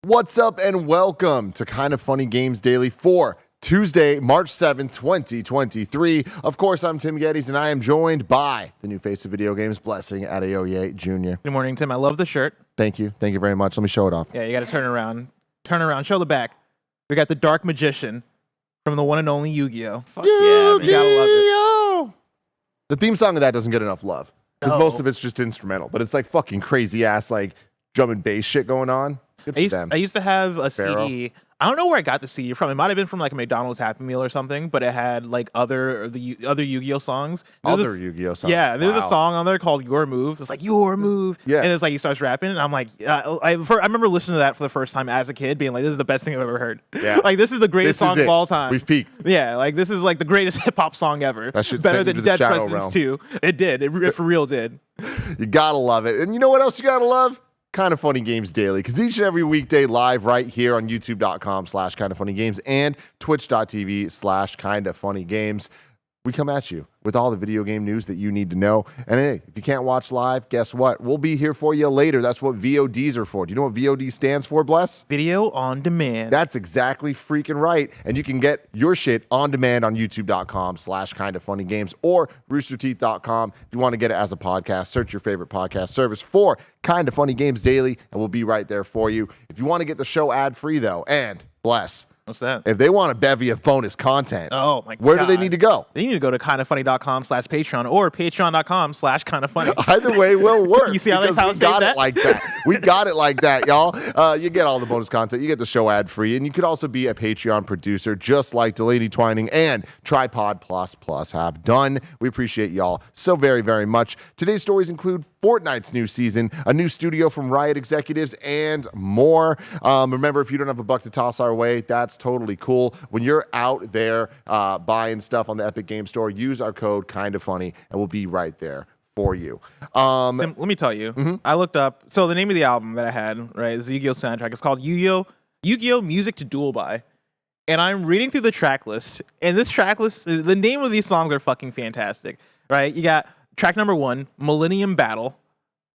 What's up and welcome to Kind of Funny Games Daily for Tuesday, March 7th, 2023. Of course, I'm Tim Geddes, and I am joined by the new face of video games, Blessing Adeoye Jr. Good morning, Tim. I love the shirt. Thank you. Thank you very much. Let me show it off. Yeah, you got to turn around. Turn around. Show the back. We got the Dark Magician from the one and only Yu-Gi-Oh. Fuck yeah, man. You gotta love it. The theme song of that doesn't get enough love because No. most of it's just instrumental, but it's like fucking crazy ass like drum and bass shit going on. Good for them. I used to have a Pharaoh. CD. I don't know where I got the CD from. It might have been from like a McDonald's Happy Meal or something, but it had like other Yu-Gi-Oh songs. Other Yu-Gi-Oh songs. Yeah, there's Wow. a song on there called Your Move. It's like Your Move. Yeah. And it's like he starts rapping, and I'm like, I remember listening to that for the first time as a kid, being like, this is the best thing I've ever heard. Yeah. Like this is the greatest This is song it. of all time. We've peaked. Yeah, like this is like the greatest hip hop song ever. That shit Better sent you than to the Dead shadow Presidents realm. 2. It did. It for real did. You gotta love it. And you know what else you gotta love? Kind of Funny Games Daily, because each and every weekday live right here on youtube.com/kindoffunnygames and twitch.tv/kindoffunnygames, we come at you with all the video game news that you need to know. And hey, if you can't watch live, guess what? We'll be here for you later. That's what VODs are for. Do you know what VOD stands for, Bless? Video on demand. That's exactly freaking right. And you can get your shit on demand on youtube.com/kindoffunnygames or roosterteeth.com. If you want to get it as a podcast, search your favorite podcast service for Kind of Funny Games Daily, and we'll be right there for you. If you want to get the show ad-free, though, and Bless, What's that? if they want a bevy of bonus content, Oh my god. where do they need to go? They need to go to kindoffunny.com/Patreon or patreon.com/kindoffunny. Either way will work. You see how they because we got it like that. We got it like that, y'all. You get all the bonus content. You get the show ad free, and you could also be a Patreon producer, just like Delaney Twining and Tripod Plus have done. We appreciate y'all so very, very much. Today's stories include Fortnite's new season, a new studio from Riot Executives, and more. Remember, if you don't have a buck to toss our way, that's totally cool. When you're out there buying stuff on the Epic Game Store, use our code KINDOFFUNNY, and we'll be right there for you. Tim, let me tell you. I looked up. So the name of the album that I had, right, is the Yu-Gi-Oh soundtrack. It's called Yu-Gi-Oh Music to Duel By. And I'm reading through the track list, and this track list, the name of these songs are fucking fantastic, right? You got track number 1, Millennium Battle.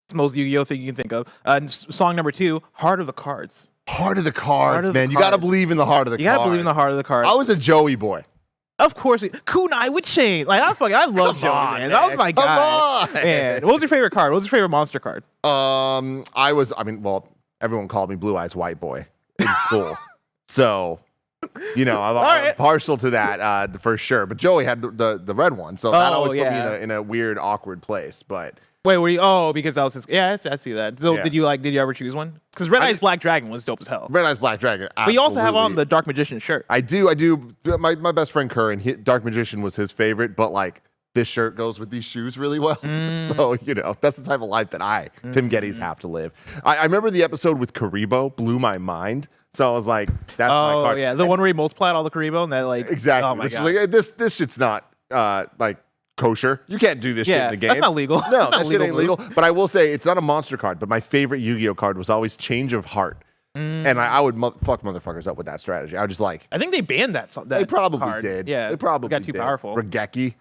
It's the most Yu-Gi-Oh thing you can think of. Song number 2, Heart of the Cards. Heart of the cards, Heart of the man. You got to cards. believe in the heart of the cards. You gotta believe in the heart of the cards. I was a Joey boy. Of course, Kunai with Chain. Like I love Joey, on, man. That was my Come guy. on. Man, what was your favorite card? What was your favorite monster card? Everyone called me Blue Eyes White Boy in school. So, I'm right. partial to that for sure. But Joey had the red one. So that always put me in a weird, awkward place. But Wait, were you? Oh, because that was his. Yeah, I see that. So Yeah. Did you ever choose one? Because Red Eyes Black Dragon was dope as hell. Red Eyes Black Dragon. But you also have on absolutely. the Dark Magician shirt. I do. My best friend Curran, Dark Magician was his favorite, but like this shirt goes with these shoes really well. So, that's the type of life that Tim Geddes, have to live. I remember the episode with Karibo blew my mind. So I was like, that's my card. Oh yeah, the one where he multiplied all the Karibo and that like Exactly. Oh my Which god. is like, this shit's not like kosher. You can't do this shit in the game. that's not legal. No, That's not that shit ain't legal. legal. But I will say it's not a monster card, but my favorite Yu-Gi-Oh card was always Change of Heart. And I would fuck motherfuckers up with that strategy. I was just like, I think they banned that. they probably card. did. Yeah, They probably got too did. powerful. Regeki.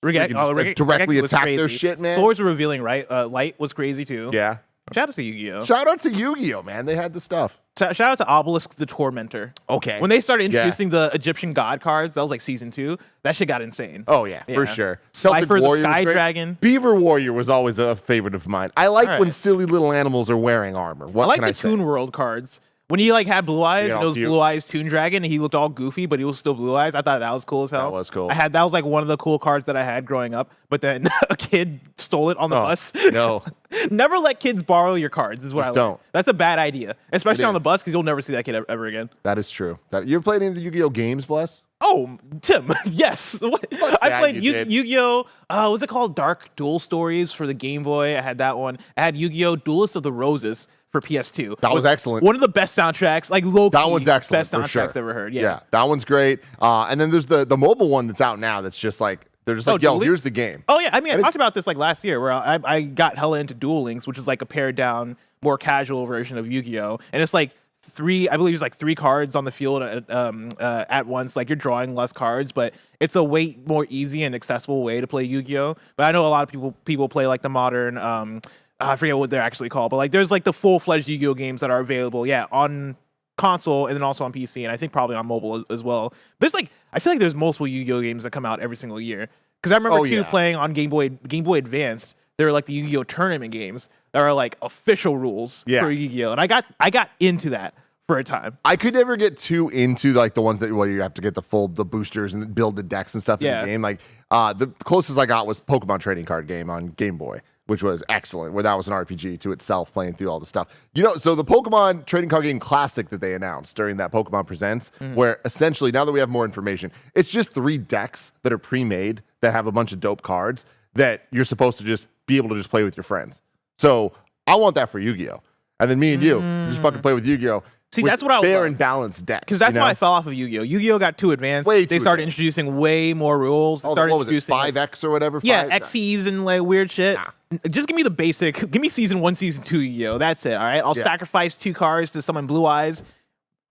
Regeki, You can just, directly Regeki was attack their crazy. shit, man. Swords were revealing, right? Light was crazy too. Yeah. Shout out to Yu-Gi-Oh. Shout out to Yu-Gi-Oh, man. They had the stuff. Shout out to Obelisk the Tormentor. Okay. When they started introducing the Egyptian god cards, that was like season 2. That shit got insane. Oh, yeah, for Yeah. sure. Cypher the Warrior was Sky great. Dragon. Beaver Warrior was always a favorite of mine. I like All when right. silly little animals are wearing armor. What I like can the I say? Toon World cards. When he like had blue eyes Yeah, and it was cute. Blue Eyes Toon Dragon and he looked all goofy, but he was still blue eyes. I thought that was cool as hell. That was cool. That was like one of the cool cards that I had growing up, but then a kid stole it on the bus. No. Never let kids borrow your cards is what Just I learned. don't. That's a bad idea, especially It on the is. bus because you'll never see that kid ever again. That is true. You ever played any of the Yu-Gi-Oh games, Bless? Oh, Tim, yes. I yeah, played you did. Yu-Gi-Oh! What was it called? Dark Duel Stories for the Game Boy. I had that one. I had Yu-Gi-Oh! Duelist of the Roses for PS2. That was excellent. One of the best soundtracks, like low-key That one's excellent, best for soundtracks sure. I've ever heard. Yeah. That one's great. And then there's the mobile one that's out now that's just like, they're just like, yo, Duel Links? here's the game. Oh yeah, I mean, I And talked about this like last year, where I got hella into Duel Links, which is like a pared down, more casual version of Yu-Gi-Oh, and it's like I believe it's like 3 cards on the field at once. Like you're drawing less cards, but it's a way more easy and accessible way to play Yu-Gi-Oh. But I know a lot of people play like the modern I forget what they're actually called, but like there's like the full-fledged Yu-Gi-Oh games that are available, on console and then also on PC, and I think probably on mobile as well. There's like, I feel like there's multiple Yu-Gi-Oh games that come out every single year. Because I remember playing on Game Boy Advance. There are like the Yu-Gi-Oh tournament games that are like official rules for Yu-Gi-Oh, and I got into that for a time. I could never get too into like the ones that you have to get the boosters and build the decks and stuff in the game. Like the closest I got was Pokemon trading card game on Game Boy, which was excellent, where that was an RPG to itself, playing through all the stuff. So the Pokemon trading card game classic that they announced during that Pokemon Presents, where essentially, now that we have more information, it's just 3 decks that are pre-made that have a bunch of dope cards that you're supposed to just be able to just play with your friends. So I want that for Yu-Gi-Oh! And then me and you just fucking play with Yu-Gi-Oh! See, that's what I fair and balanced decks. Because that's why I fell off of Yu-Gi-Oh! Yu-Gi-Oh! Got too advanced. They started introducing way more rules. What was it, 5X or whatever? Xyz and like weird shit. Nah. Just give me the basic. Give me season 1, season 2 Yu-Gi-Oh! That's it. All right. I'll sacrifice 2 cards to summon Blue Eyes.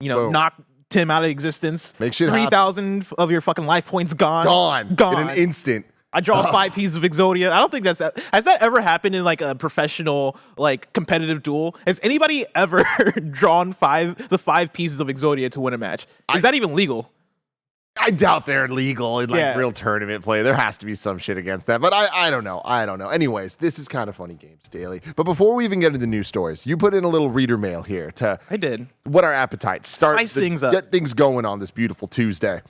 Boom. Knock Tim out of existence. Make shit 3,000 of your fucking life points gone. In an instant. I draw 5 pieces of Exodia. I don't think has that ever happened in like a professional like competitive duel? Has anybody ever drawn 5 pieces of Exodia to win a match? Is that even legal? I doubt they're legal in like real tournament play. There has to be some shit against that, but I don't know. Anyways, this is kind of Funny Games Daily. But before we even get into the news stories, you put in a little reader mail here to what our appetites spice things up, get things going on this beautiful Tuesday.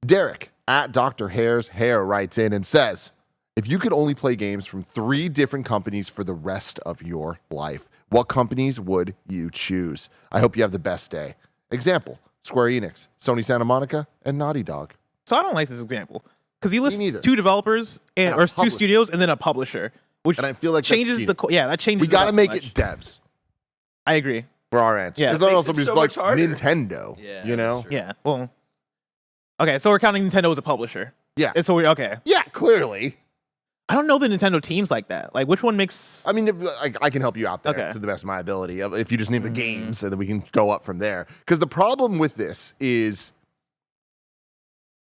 Derek at Dr. Hair's Hair writes in and says, if you could only play games from 3 different companies for the rest of your life, what companies would you choose? I hope you have the best day. Example, Square Enix, Sony Santa Monica, and Naughty Dog. So I don't like this example because he lists 2 developers or 2 studios and then a publisher, which and I feel like changes that changes. We got to make it devs. I agree. For our answer. Yeah, it's also so like Nintendo. Yeah, Yeah. Well. Okay, so we're counting Nintendo as a publisher. Yeah. And so okay. Yeah, clearly. I don't know the Nintendo teams like that. Like, which one makes... I mean, I can help you out there to the best of my ability. If you just name the games, and then we can go up from there. Because the problem with this is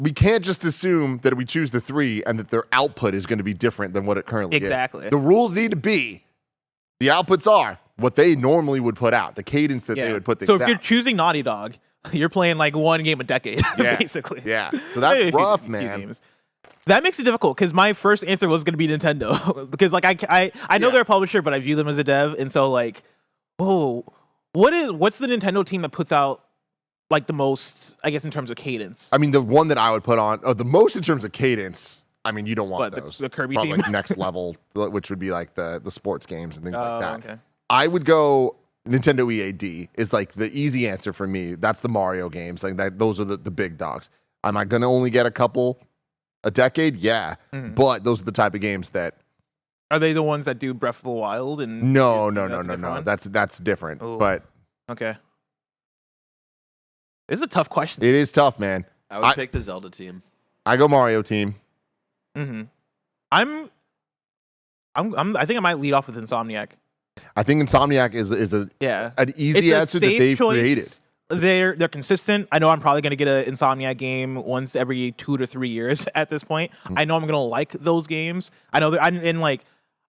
we can't just assume that we choose the 3 and that their output is going to be different than what it currently is. Exactly. The rules need to be, the outputs are what they normally would put out, the cadence that they would put things out. So if you're choosing Naughty Dog, you're playing like 1 game a decade, basically. Yeah. So that's rough, man. That makes it difficult because my first answer was going to be Nintendo because like I know they're a publisher, but I view them as a dev, and so like, what's the Nintendo team that puts out like the most, I guess, in terms of cadence? I mean, the one that I would put on the most in terms of cadence. I mean, you don't want those. The Kirby probably team, like next level, which would be like the sports games and things like that. Okay. I would go Nintendo EAD is like the easy answer for me. That's the Mario games. Like that, those are the big dogs. Am I going to only get a decade? Yeah. But those are the type of games that. Are they the ones that do Breath of the Wild? And no. That's different. Ooh. But okay. This is a tough question. It is tough, man. I would pick the Zelda team. I go Mario team. I think I might lead off with Insomniac. I think Insomniac is an easy answer that they've created. They're consistent. I know I'm probably going to get an Insomniac game once every 2 to 3 years at this point. I know I'm going to like those games. I know that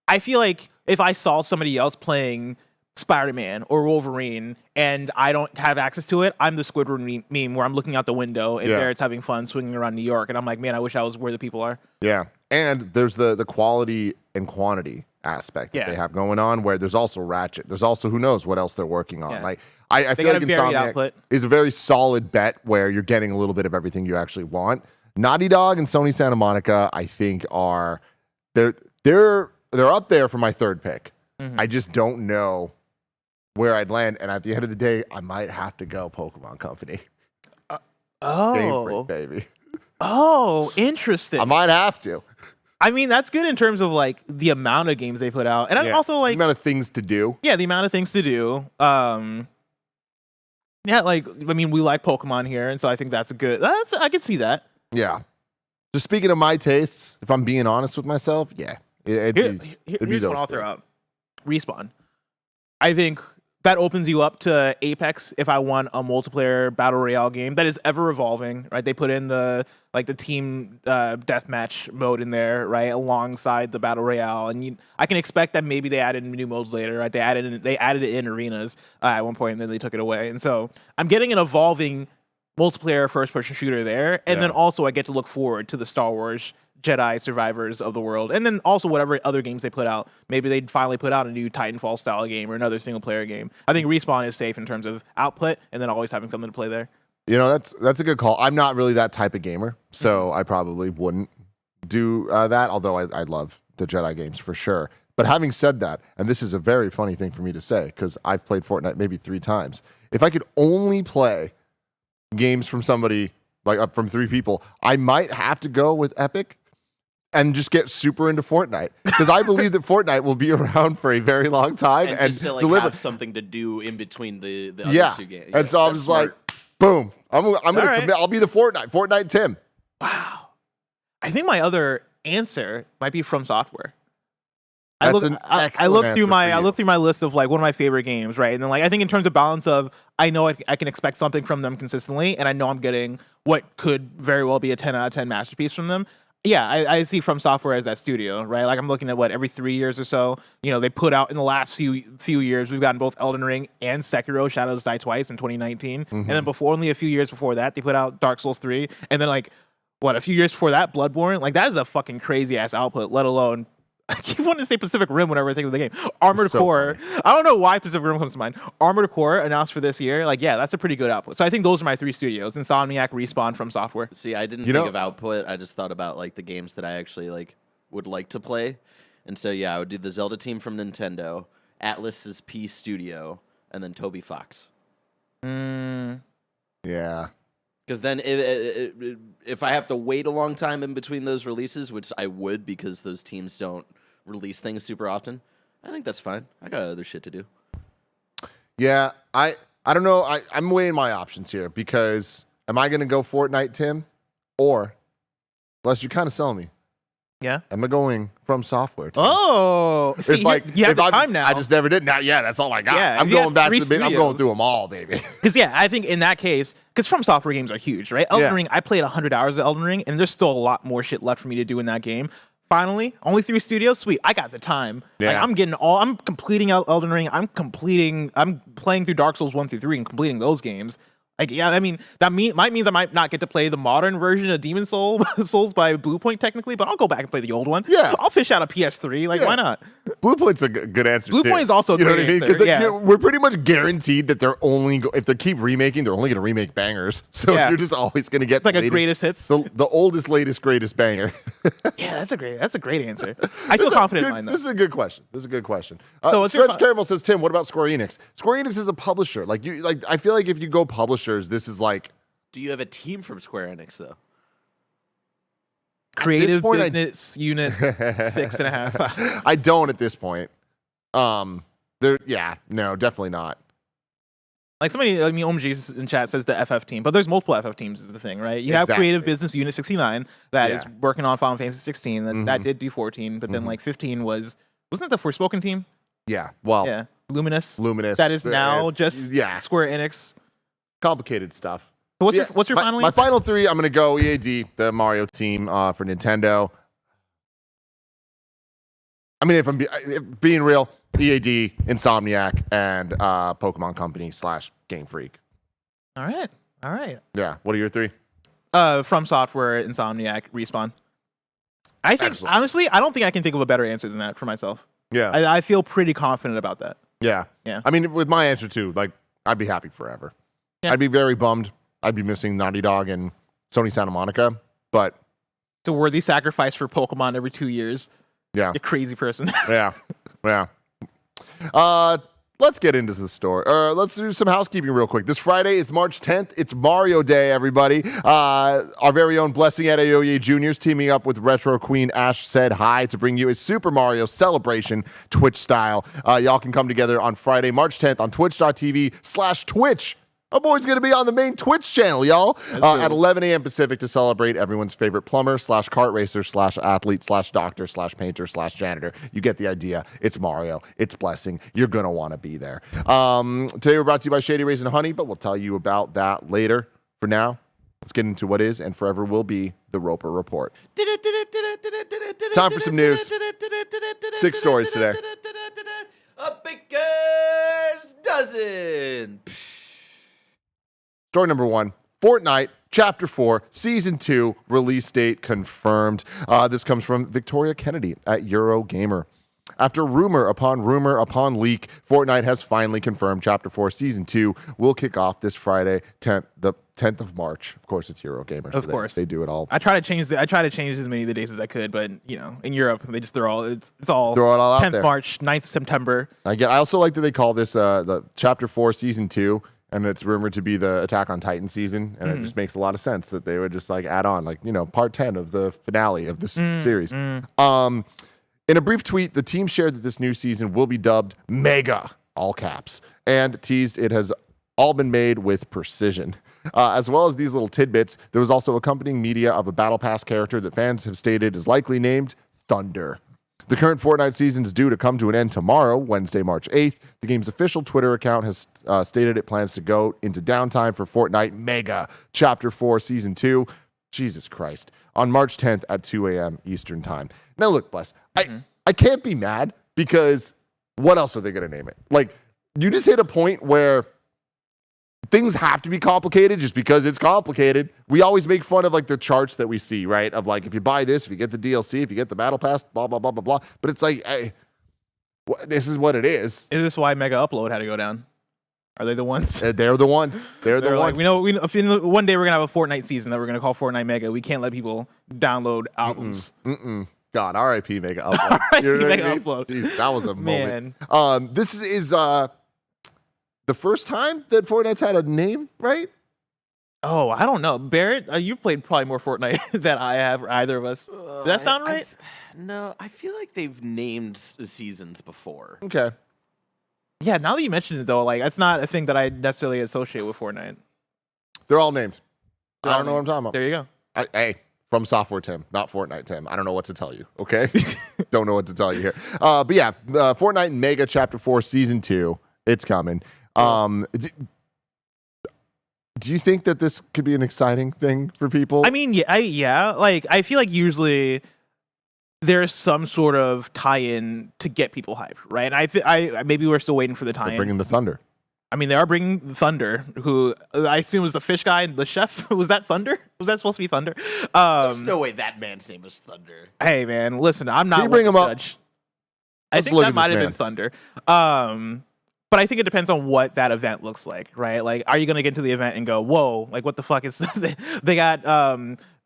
I feel like if I saw somebody else playing Spider-Man or Wolverine and I don't have access to it, I'm the Squidward meme where I'm looking out the window and Barrett's having fun swinging around New York, and I'm like, man, I wish I was where the people are. Yeah, and there's the quality and quantity aspect that they have going on, where there's also Ratchet. There's also who knows what else they're working on. Yeah. Like I feel like Insomniac is a very solid bet where you're getting a little bit of everything you actually want. Naughty Dog and Sony Santa Monica, I think, are they're up there for my 3rd pick. I just don't know where I'd land, and at the end of the day, I might have to go Pokemon Company. Game Freak, baby. Oh, interesting. I might have to. I mean, that's good in terms of like the amount of games they put out, and also like the amount of things to do. Yeah, the amount of things to do. Like I mean, we like Pokemon here, and so I think that's a good. I can see that. Yeah. Just speaking of my tastes, if I'm being honest with myself, it'd be what I'll throw out. Respawn. I think that opens you up to Apex if I want a multiplayer battle royale game that is ever evolving, right? They put in the team deathmatch mode in there, right, alongside the battle royale, and I can expect that maybe they added new modes later, right? They added it in arenas at one point, and then they took it away, and so I'm getting an evolving multiplayer first-person shooter there, and then also I get to look forward to the Star Wars Jedi Survivors of the world, and then also whatever other games they put out. Maybe they'd finally put out a new Titanfall style game or another single player game. I think Respawn is safe in terms of output and then always having something to play there. You know, that's a good call. I'm not really that type of gamer, so I probably wouldn't do that, although I love the Jedi games for sure. But having said that, and this is a very funny thing for me to say because I've played Fortnite maybe 3 times. If I could only play games from somebody, like from 3 people, I might have to go with Epic and just get super into Fortnite because I believe that Fortnite will be around for a very long time and just to, deliver have something to do in between the other 2 games. And so I was like, boom, I'm gonna commit. I'll be the Fortnite Tim. Wow. I think my other answer might be From Software. I look through my list of like one of my favorite games, right? And then like I think in terms of balance of I know I can expect something from them consistently, and I know I'm getting what could very well be a 10 out of 10 masterpiece from them. Yeah, I see From Software as that studio, right? Like I'm looking at every 3 years or so. They put out in the last few years, we've gotten both Elden Ring and Sekiro: Shadows Die Twice in 2019, and then only a few years before that, they put out Dark Souls 3, and then a few years before that, Bloodborne. Like that is a fucking crazy ass output. Let alone, I keep wanting to say Pacific Rim whenever I think of the game. Armored Core. Funny. I don't know why Pacific Rim comes to mind. Armored Core announced for this year. That's a pretty good output. So I think those are my 3 studios: Insomniac, Respawn, From Software. See, I didn't think of output. I just thought about the games that I actually would like to play. And so I would do the Zelda team from Nintendo, Atlus's P Studio, and then Toby Fox. Yeah. Because then if I have to wait a long time in between those releases, which I would because those teams don't release things super often, I think that's fine. I got other shit to do. Yeah, I don't know. I'm weighing my options here because am I going to go Fortnite, Tim? Or, unless you're kind of selling me. Yeah. Am I going From Software? Tim? Oh, see, you have the time now. I just never did. Now, that's all I got. Yeah, I'm going back to the bit. I'm going through them all, baby. Because I think in that case, because From Software games are huge, right? Elden Ring, I played 100 hours of Elden Ring, and there's still a lot more shit left for me to do in that game. Finally, only 3 studios. Sweet, I got the time. Yeah. I'm completing out Elden Ring. I'm playing through Dark Souls 1 through 3 and completing those games. That means I might not get to play the modern version of Demon Souls by Bluepoint technically, but I'll go back and play the old one. Yeah, I'll fish out a PS3. Why not? Bluepoint's a good answer. Bluepoint's also a great answer. Because we're pretty much guaranteed that they're only if they keep remaking, they're only going to remake bangers. So you're just always going to get a greatest hits, the oldest, latest, greatest banger. Yeah, that's a great answer. I feel confident in mine though. This is a good question. So Stretch Caramel says, Tim, what about Square Enix? Square Enix is a publisher. I feel like if you go publishers, this is Do you have a team from Square Enix though? Creative Business Unit 6.5. I don't at this point. No, definitely not. Somebody, OMG in chat says the FF team, but there's multiple FF teams is the thing, right? You have Creative Business Unit 69 that is working on Final Fantasy 16, that did do 14, but then 15 wasn't it the Forspoken team? Yeah, well, yeah, Luminous. That is now just Square Enix. Complicated stuff. So what's your final? My final 3, I'm going to go EAD, the Mario team for Nintendo. If I'm being real, EAD, Insomniac, and Pokemon Company / Game Freak. All right. Yeah. What are your 3? From Software, Insomniac, Respawn. I think honestly, I don't think I can think of a better answer than that for myself. Yeah. I feel pretty confident about that. Yeah. With my answer too, I'd be happy forever. Yeah. I'd be very bummed. I'd be missing Naughty Dog and Sony Santa Monica, but it's a worthy sacrifice for Pokemon every 2 years. Yeah. You crazy person. Yeah. Let's get into the story. Let's do some housekeeping real quick. This Friday is March 10th. It's Mario Day, everybody. Our very own Blessing Adeoye Jr. is teaming up with Retro Queen Ash Said Hi to bring you a Super Mario celebration Twitch style. Y'all can come together on Friday, March 10th on twitch.tv/Twitch. Our boy's going to be on the main Twitch channel, y'all, at 11 a.m. Pacific to celebrate everyone's favorite plumber / kart racer / athlete / doctor / painter / janitor. You get the idea. It's Mario. It's Blessing. You're going to want to be there. Today we're brought to you by Shady Rays and Honey, but we'll tell you about that later. For now, let's get into what is and forever will be the Roper Report. Time for some news. 6 stories today. A baker's dozen. Story number 1, Fortnite Chapter 4, Season 2, release date confirmed. This comes from Victoria Kennedy at Eurogamer. After rumor upon leak, Fortnite has finally confirmed Chapter 4 Season 2 will kick off this Friday, the 10th of March. Of course, it's Eurogamer. Of course. They do it all. I try to change as many of the dates as I could, but in Europe they just throw it all 10th out there. March, 9th September. I also like that they call this the Chapter 4 Season 2. And it's rumored to be the Attack on Titan season. And it just makes a lot of sense that they would just add on, part 10 of the finale of this series. In a brief tweet, the team shared that this new season will be dubbed Mega, all caps, and teased it has all been made with precision. As well as these little tidbits, there was also accompanying media of a Battle Pass character that fans have stated is likely named Thunder. The current Fortnite season is due to come to an end tomorrow, Wednesday, March 8th. The game's official Twitter account has stated it plans to go into downtime for Fortnite Mega Chapter 4 Season 2. Jesus Christ. On March 10th at 2 a.m. Eastern Time. Now, look, Bless, I can't be mad because what else are they going to name it? You just hit a point where things have to be complicated just because it's complicated. We always make fun of the charts that we see, right? Of if you buy this, if you get the DLC, if you get the battle pass, blah, blah, blah, blah, blah. But it's this is what it is. Is this why Mega Upload had to go down? Are they the ones? They're the ones. They're the ones. We know one day we're going to have a Fortnite season that we're going to call Fortnite Mega. We can't let people download albums. God, R.I.P. Mega Upload. You know Mega Upload. Jeez, that was a moment. This is the first time that Fortnite's had a name, right? Oh, I don't know. Barrett, you played probably more Fortnite than I have, or either of us. Does that sound right? No, I feel like they've named seasons before. Okay. Yeah, now that you mention it, though, it's not a thing that I necessarily associate with Fortnite. They're all names. I don't know what I'm talking about. There you go. Hey, from Software Tim, not Fortnite Tim. I don't know what to tell you, okay? Don't know what to tell you here. But yeah, Fortnite Mega Chapter 4 Season 2, it's coming. Do you think that this could be an exciting thing for people? I mean, yeah. I feel like usually there's some sort of tie-in to get people hyped, right? And I maybe we're still waiting for the tie-in. They're bringing the Thunder. I mean, they are bringing Thunder, who I assume was the fish guy, the chef. Was that Thunder? Was that supposed to be Thunder? There's no way that man's name was Thunder. Hey, man, listen, I'm not. Can you bring him up? Judge. I think that might have been Thunder. But I think it depends on what that event looks like, right? Are you going to get into the event and go, whoa, what the fuck is they got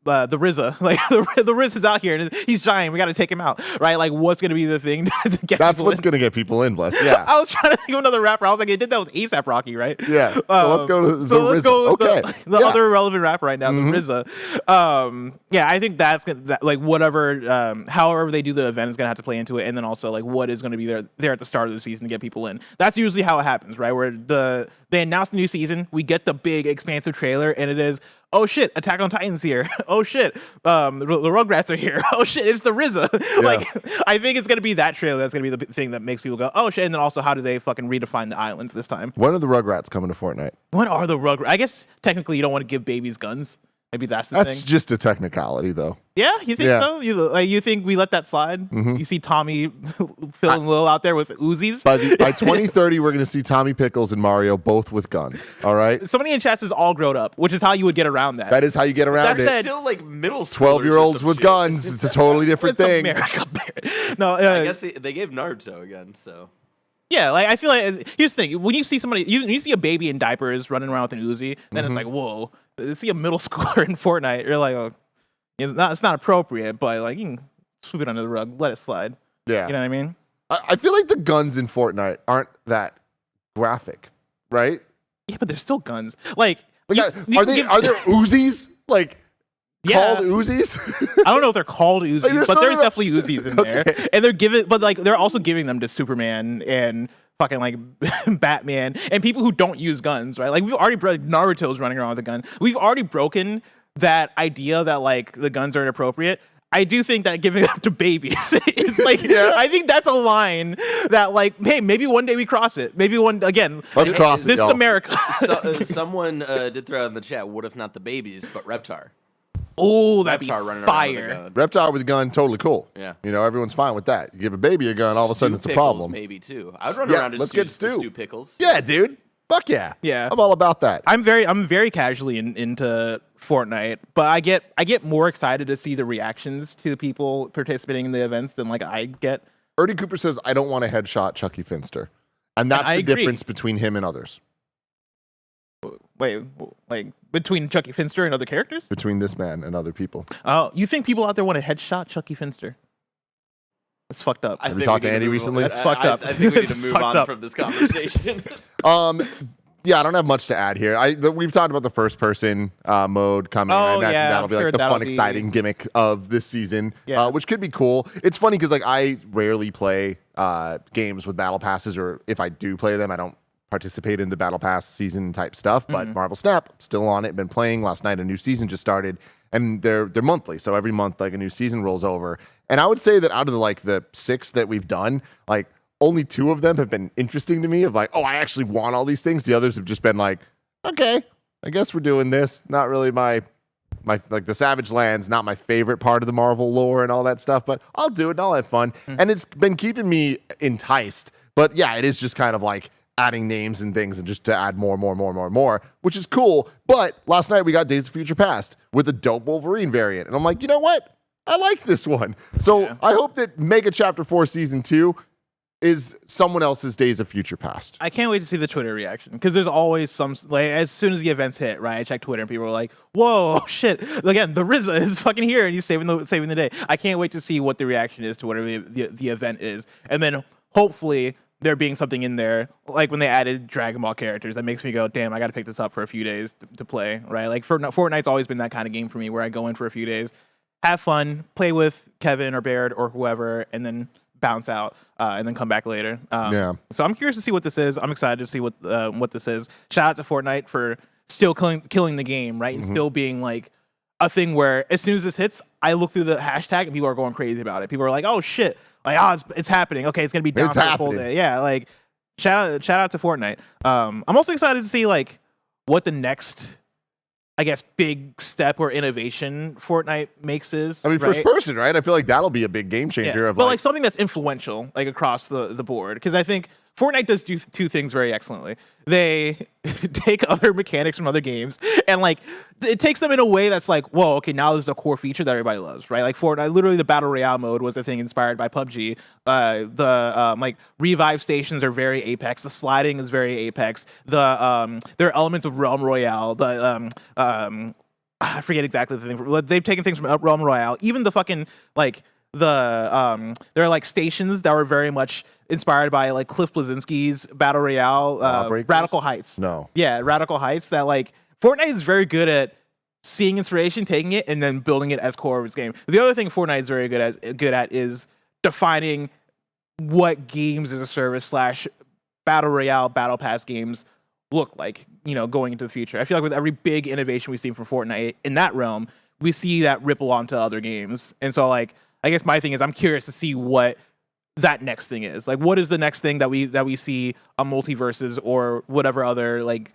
the RZA, the RZA's out here and he's giant. We got to take him out, right? What's going to be the thing to get? That's what's going to get people in, Bless. Yeah. I was trying to think of another rapper. I was like, it did that with ASAP Rocky, right? Yeah. So let's go to the let's RZA. go with Okay. the other relevant rapper right now, the RZA. Yeah, I think that's gonna, whatever, however they do the event is going to have to play into it, and then also what is going to be there at the start of the season to get people in. That's usually how it happens, right? Where they announce the new season, we get the big expansive trailer, and it is, oh shit, Attack on Titan's here. Oh shit, the Rugrats are here. Oh shit, it's the RZA. Yeah. I think it's gonna be that trailer that's gonna be the thing that makes people go, oh shit. And then also, how do they fucking redefine the island this time? When are the Rugrats coming to Fortnite? When are the Rugrats? I guess technically you don't want to give babies guns. Maybe that's the thing. That's just a technicality, though. Yeah, you think so? You think we let that slide? You see Tommy, Phil, and Lil out there with Uzis? By 2030, we're going to see Tommy Pickles and Mario both with guns. All right. Somebody in chat is all grown up, which is how you would get around that. That is how you get around it. That's still middle school. 12-year-olds with guns. It's a totally different thing. America. No, I guess they gave Naruto again. So. Yeah, I feel like here's the thing: when you see somebody, you see a baby in diapers running around with an Uzi, then it's like, whoa. See a middle schooler in Fortnite, you're like, oh, it's not appropriate, but you can sweep it under the rug, let it slide. Yeah, you know what I mean. I feel like the guns in Fortnite aren't that graphic, right? Yeah, but they're still guns. Are there Uzis? Called Uzis? I don't know if they're called Uzis, but there's definitely Uzis in there, and they're giving, but they're also giving them to Superman and fucking like Batman and people who don't use guns, right? Like we've already Naruto's running around with a gun. We've already broken that idea that like the guns are inappropriate. I do think that giving up to babies is like, I think that's a line that like, hey, maybe one day we cross it. Maybe let's cross it. This is America. Someone did throw out in the chat, what if not the babies, but Reptar? Oh, that'd be Reptar running fire. around with a gun. Reptar with a gun, totally cool. Yeah. Everyone's fine with that. You give a baby a gun, all of a sudden it's a problem. Maybe too. I'd run around and let's get Stu. stew pickles. Yeah, dude. Fuck yeah. Yeah. I'm all about that. I'm very casually into Fortnite, but I get more excited to see the reactions to the people participating in the events than like I get. Ernie Cooper says, I don't want to headshot Chucky Finster. And that's the difference between him and others. Wait, like between Chucky Finster and other characters? Between this man and other people. Oh, you think people out there want to headshot Chucky Finster? That's fucked up. Have you talked to Andy recently? That's fucked up. I think we need to move on from this conversation. Yeah, I don't have much to add here. We've talked about the first person mode coming. I imagine that'll be like the fun, exciting gimmick of this season, which could be cool. It's funny because like I rarely play games with battle passes, or if I do play them, I don't participate in the battle pass season type stuff. But Marvel Snap, still on it. Been playing. Last night a new season just started, and they're monthly, so every month like a new season rolls over. And I would say that out of the 6 that we've done, like only 2 of them have been interesting to me. Of like, oh, I actually want all these things. The others have just been like, okay, I guess we're doing this. Not really my like the Savage Lands, not my favorite part of the Marvel lore and all that stuff, but I'll do it and I'll have fun. And it's been keeping me enticed. But yeah, it is just kind of like adding names and things and just to add more, which is cool. But last night we got Days of Future Past with a dope Wolverine variant. And I'm like, you know what? I like this one. So I hope that Mega Chapter 4 Season 2 is someone else's Days of Future Past. I can't wait to see the Twitter reaction because there's always some, like, as soon as the events hit, right? I check Twitter and people are like, whoa, shit. Again, the RZA is fucking here and he's saving the day. I can't wait to see what the reaction is to whatever the event is. And then hopefully there being something in there, like when they added Dragon Ball characters, that makes me go, damn, I got to pick this up for a few days to play, right? Like Fortnite's always been that kind of game for me where I go in for a few days, have fun, play with Kevin or Baird or whoever, and then bounce out and then come back later. So I'm curious to see what this is. I'm excited to see what this is. Shout out to Fortnite for still killing the game, right? And still being like a thing where as soon as this hits, I look through the hashtag and people are going crazy about it. People are like, oh shit, like it's happening. Okay, it's gonna be down for the whole day. Yeah, like shout out to Fortnite. I'm also excited to see like what the next, I guess, big step or innovation Fortnite makes is. I mean, right? first person, right? I feel like that'll be a big game changer. Yeah. But like something that's influential, like across the board. Because I think Fortnite does do 2 things very excellently. They take other mechanics from other games and like it takes them in a way that's like, whoa, okay, now this is a core feature that everybody loves, right? Like Fortnite, literally the battle royale mode was a thing inspired by PUBG. Like revive stations are very Apex. The sliding is very Apex. There are elements of Realm Royale. I forget exactly the thing. They've taken things from Realm Royale. Even the fucking like there are like stations that were very much inspired by like Cliff Blazinski's Battle Royale, Radical Heights. Radical Heights. That like Fortnite is very good at seeing inspiration, taking it, and then building it as core of its game. The other thing Fortnite is very good at is defining what games as a service / Battle Royale, Battle Pass games look like, going into the future. I feel like with every big innovation we've seen from Fortnite in that realm, we see that ripple onto other games. And so like, I guess my thing is I'm curious to see what that next thing is. Like, what is the next thing that we see on Multiverses or whatever other like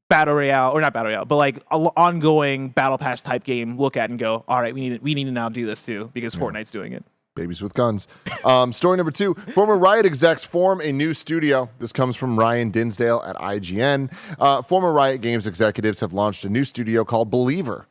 Battle Royale, or not Battle Royale, but like an ongoing Battle Pass type game look at and go, all right, we need to now do this too because Fortnite's doing it. Babies with guns. Story number 2, former Riot execs form a new studio. This comes from Ryan Dinsdale at IGN. Former Riot Games executives have launched a new studio called Believer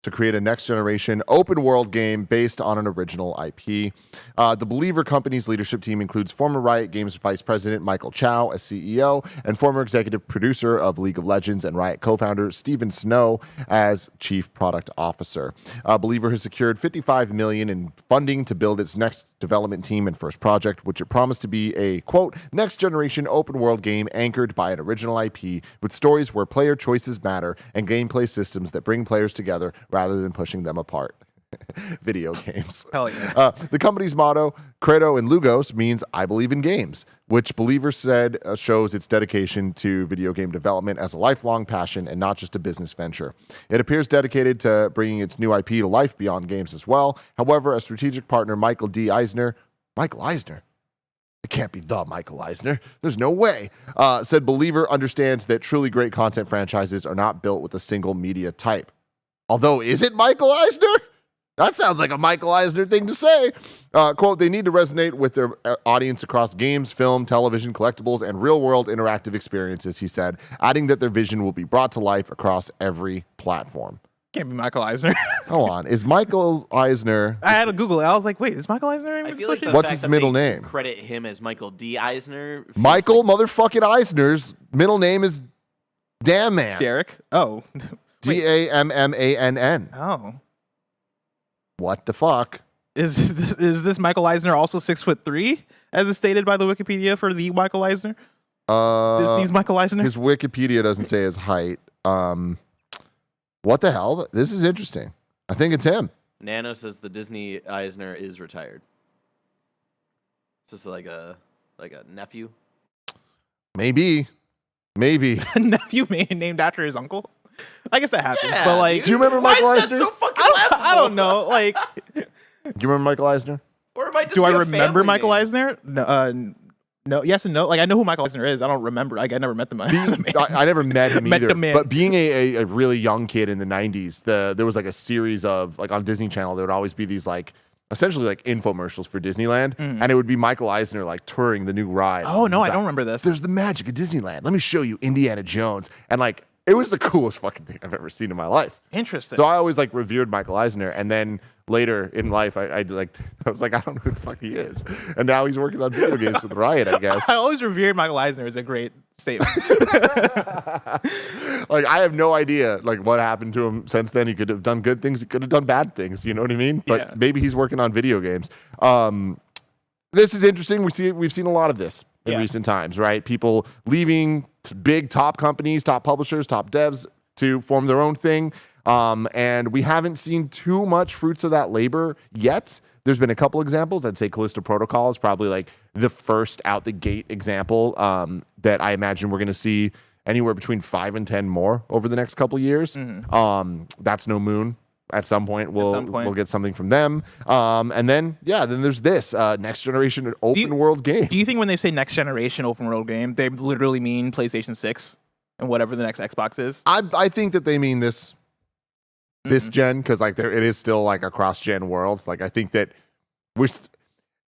to create a next-generation open-world game based on an original IP. The Believer company's leadership team includes former Riot Games Vice President Michael Chow as CEO and former executive producer of League of Legends and Riot co-founder Steven Snow as Chief Product Officer. Believer has secured $55 million in funding to build its next development team and first project, which it promised to be a, quote, next-generation open-world game anchored by an original IP with stories where player choices matter and gameplay systems that bring players together rather than pushing them apart. Video games. Hell yeah. The company's motto, Credo in Lugos, means I believe in games, which Believer said shows its dedication to video game development as a lifelong passion and not just a business venture. It appears dedicated to bringing its new IP to life beyond games as well. However, a strategic partner, Michael Eisner, it can't be the Michael Eisner. There's no way. Said Believer understands that truly great content franchises are not built with a single media type. Although, is it Michael Eisner? That sounds like a Michael Eisner thing to say. Quote, they need to resonate with their audience across games, film, television, collectibles, and real-world interactive experiences, he said, adding that their vision will be brought to life across every platform. Can't be Michael Eisner. Hold on. Is Michael Eisner... I had to Google it. I was like, wait, is Michael Eisner? I feel like the What's fact his that middle they name? Credit him as Michael D. Eisner. Michael motherfucking Eisner's middle name is Damn Man. Derek? Oh. Dammann. Oh. What the fuck? Is this Michael Eisner also 6'3", as is stated by the Wikipedia for the Michael Eisner? Disney's Michael Eisner? His Wikipedia doesn't say his height. What the hell? This is interesting. I think it's him. Nano says the Disney Eisner is retired. Is this like a nephew? Maybe. A nephew named after his uncle? I guess that happens. Yeah, but like, do you remember Michael Why is Eisner? that so fucking I don't know. Like, Do you remember Michael Eisner? Or it might just do be I a remember family Michael name. Eisner? No, yes and no. Like, I know who Michael Eisner is. I don't remember. Like, I never met the man. I never met him Met either. the man. But being a really young kid in the 90s, there was like a series of, like on Disney Channel, there would always be these like, essentially like infomercials for Disneyland. And it would be Michael Eisner like touring the new ride. Oh, no, I don't remember this. There's the magic of Disneyland. Let me show you Indiana Jones. And like, it was the coolest fucking thing I've ever seen in my life. Interesting. So I always like revered Michael Eisner, and then later in life, I was like, I don't know who the fuck he is, and now he's working on video games with Riot, I guess. I always revered Michael Eisner as a great statement. Like I have no idea like what happened to him since then. He could have done good things, he could have done bad things. You know what I mean? But Yeah. maybe he's working on video games. This is interesting. We've seen a lot of this in recent times, right? People leaving big top companies, top publishers, top devs to form their own thing. And we haven't seen too much fruits of that labor yet. There's been a couple examples. I'd say Callisto Protocol is probably like the first out the gate example that I imagine we're going to see anywhere between 5 and 10 more over the next couple years. That's No Moon. At some point, we'll get something from them. And then there's this next generation open world game. Do you think when they say next generation open world game, they literally mean PlayStation 6 and whatever the next Xbox is? I think that they mean this gen, because like it is still like a cross gen world. Like I think that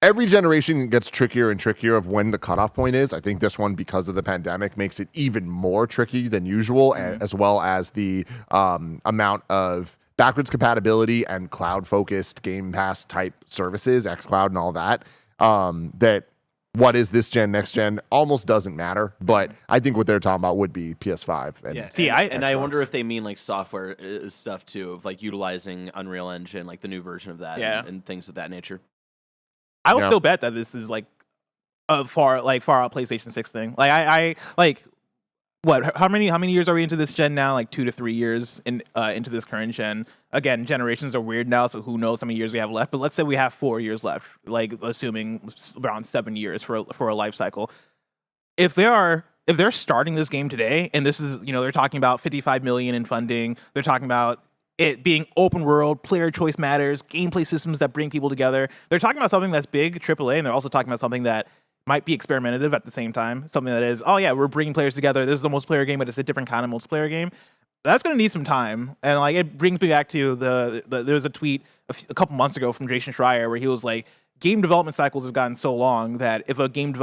every generation gets trickier and trickier of when the cutoff point is. I think this one, because of the pandemic, makes it even more tricky than usual, as well as the amount of backwards compatibility and cloud-focused Game Pass type services, xCloud and all that, that what is this gen, next gen, almost doesn't matter. But I think what they're talking about would be PS5. And I wonder if they mean like software stuff too, of like utilizing Unreal Engine, like the new version of that, and things of that nature. I will still bet that this is like a far out PlayStation 6 thing. Like I like. What? How many years are we into this gen now? Like 2 to 3 years into this current gen. Again, generations are weird now, so who knows how many years we have left. But let's say we have 4 years left, like assuming around 7 years for a life cycle. If they're starting this game today, and this is, they're talking about $55 million in funding, they're talking about it being open world, player choice matters, gameplay systems that bring people together. They're talking about something that's big, AAA, and they're also talking about something that might be experimentative at the same time. Something that is, we're bringing players together. This is a multiplayer game, but it's a different kind of multiplayer game. That's going to need some time. And like, it brings me back to there was a tweet a couple months ago from Jason Schreier where he was like, game development cycles have gotten so long that if a new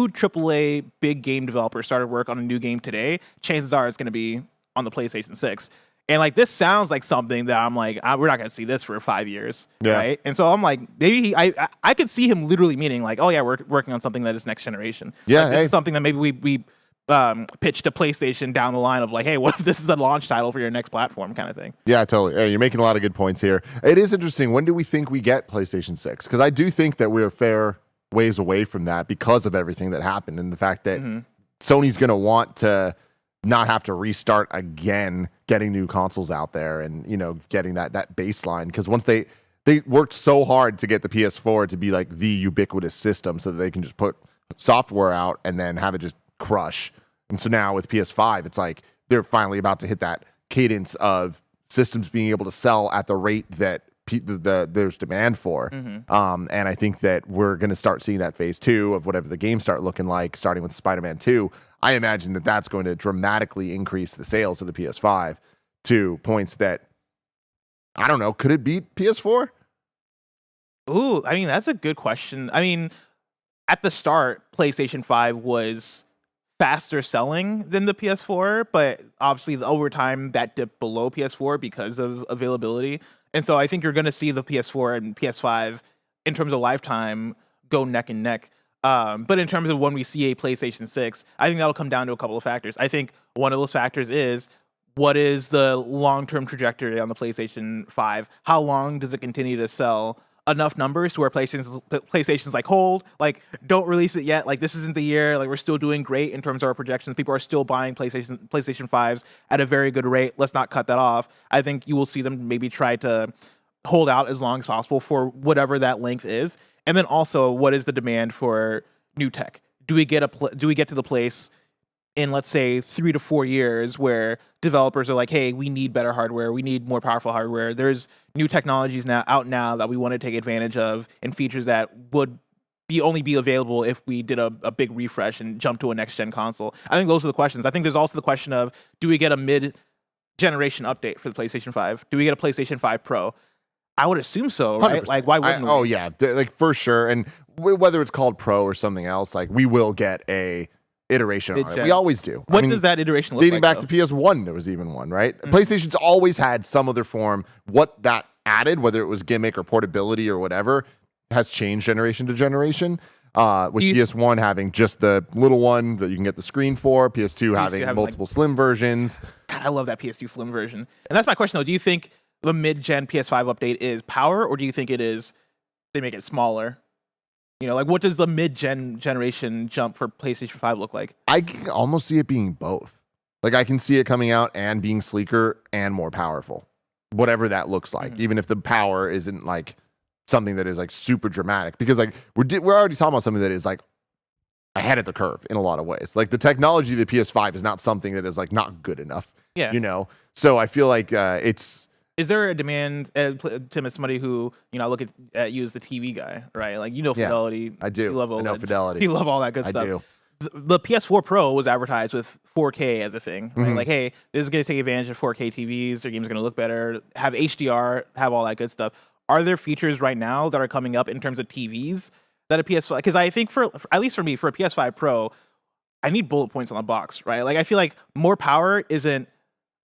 AAA big game developer started work on a new game today, chances are it's going to be on the PlayStation 6. And like, this sounds like something that I'm like, we're not going to see this for 5 yeyears, right? And so I'm like, maybe I could see him literally meaning like, we're working on something that is next generation. Yeah, like, this is something that maybe we pitch to PlayStation down the line of like, hey, what if this is a launch title for your next platform kind of thing? Yeah, totally. Hey, you're making a lot of good points here. It is interesting. When do we think we get PlayStation 6? Because I do think that we're a fair ways away from that because of everything that happened and the fact that Sony's going to want to not have to restart again, getting new consoles out there and, getting that baseline. Because once they worked so hard to get the PS4 to be like the ubiquitous system so that they can just put software out and then have it just crush. And so now with PS5, it's like they're finally about to hit that cadence of systems being able to sell at the rate that there's demand for. And I think that we're going to start seeing that phase 2 of whatever the games start looking like, starting with Spider-Man 2. I imagine that that's going to dramatically increase the sales of the PS5 to points that, I don't know, could it beat PS4? Ooh, I mean, that's a good question. I mean, at the start, PlayStation 5 was faster selling than the PS4, but obviously over time that dipped below PS4 because of availability. And so I think you're going to see the PS4 and PS5 in terms of lifetime go neck and neck. But in terms of when we see a PlayStation 6, I think that'll come down to a couple of factors. I think one of those factors is, what is the long-term trajectory on the PlayStation 5? How long does it continue to sell enough numbers to where PlayStation's like, hold, like, don't release it yet. Like, this isn't the year. Like, we're still doing great in terms of our projections. People are still buying PlayStation 5s at a very good rate. Let's not cut that off. I think you will see them maybe try to hold out as long as possible for whatever that length is. And then also, what is the demand for new tech? Do we get to the place in, let's say, 3 to 4 years where developers are like, hey, we need better hardware, we need more powerful hardware, there's new technologies out now that we want to take advantage of, and features that would only be available if we did a big refresh and jump to a next gen console? I think those are the questions. I think there's also the question of, do we get a mid-generation update for the PlayStation 5? Do we get a PlayStation 5 Pro? I would assume so, right? 100%. Like, why wouldn't we? Oh yeah, like for sure. And whether it's called Pro or something else, like we will get a iteration on it. Mid-gen. We always do. What does that iteration look like? Dating back to PS1, there was even one, right? PlayStation's always had some other form. What that added, whether it was gimmick or portability or whatever, has changed generation to generation. With PS1 having just the little one that you can get the screen for, PS2 having multiple slim versions. God, I love that PS2 slim version. And that's my question, though. Do you think the mid-gen PS5 update is power, or do you think it is they make it smaller? Like, what does the generation jump for PlayStation 5 look like? I can almost see it being both. Like, I can see it coming out and being sleeker and more powerful, whatever that looks like, even if the power isn't like something that is like super dramatic, because like we're already talking about something that is like ahead of the curve in a lot of ways. Like, the technology of the PS5 is not something that is like not good enough. Yeah. So I feel like it's. Is there a demand, Tim, as somebody who, I look at you as the TV guy, right? Like, Fidelity. I do. You love I know OLEDs. Fidelity. You love all that good stuff. I do. The PS4 Pro was advertised with 4K as a thing, right? Mm-hmm. Like, hey, this is going to take advantage of 4K TVs. Their games are going to look better, have HDR, have all that good stuff. Are there features right now that are coming up in terms of TVs that a PS5? Because I think for at least for me, for a PS5 Pro, I need bullet points on the box, right? Like, I feel like more power isn't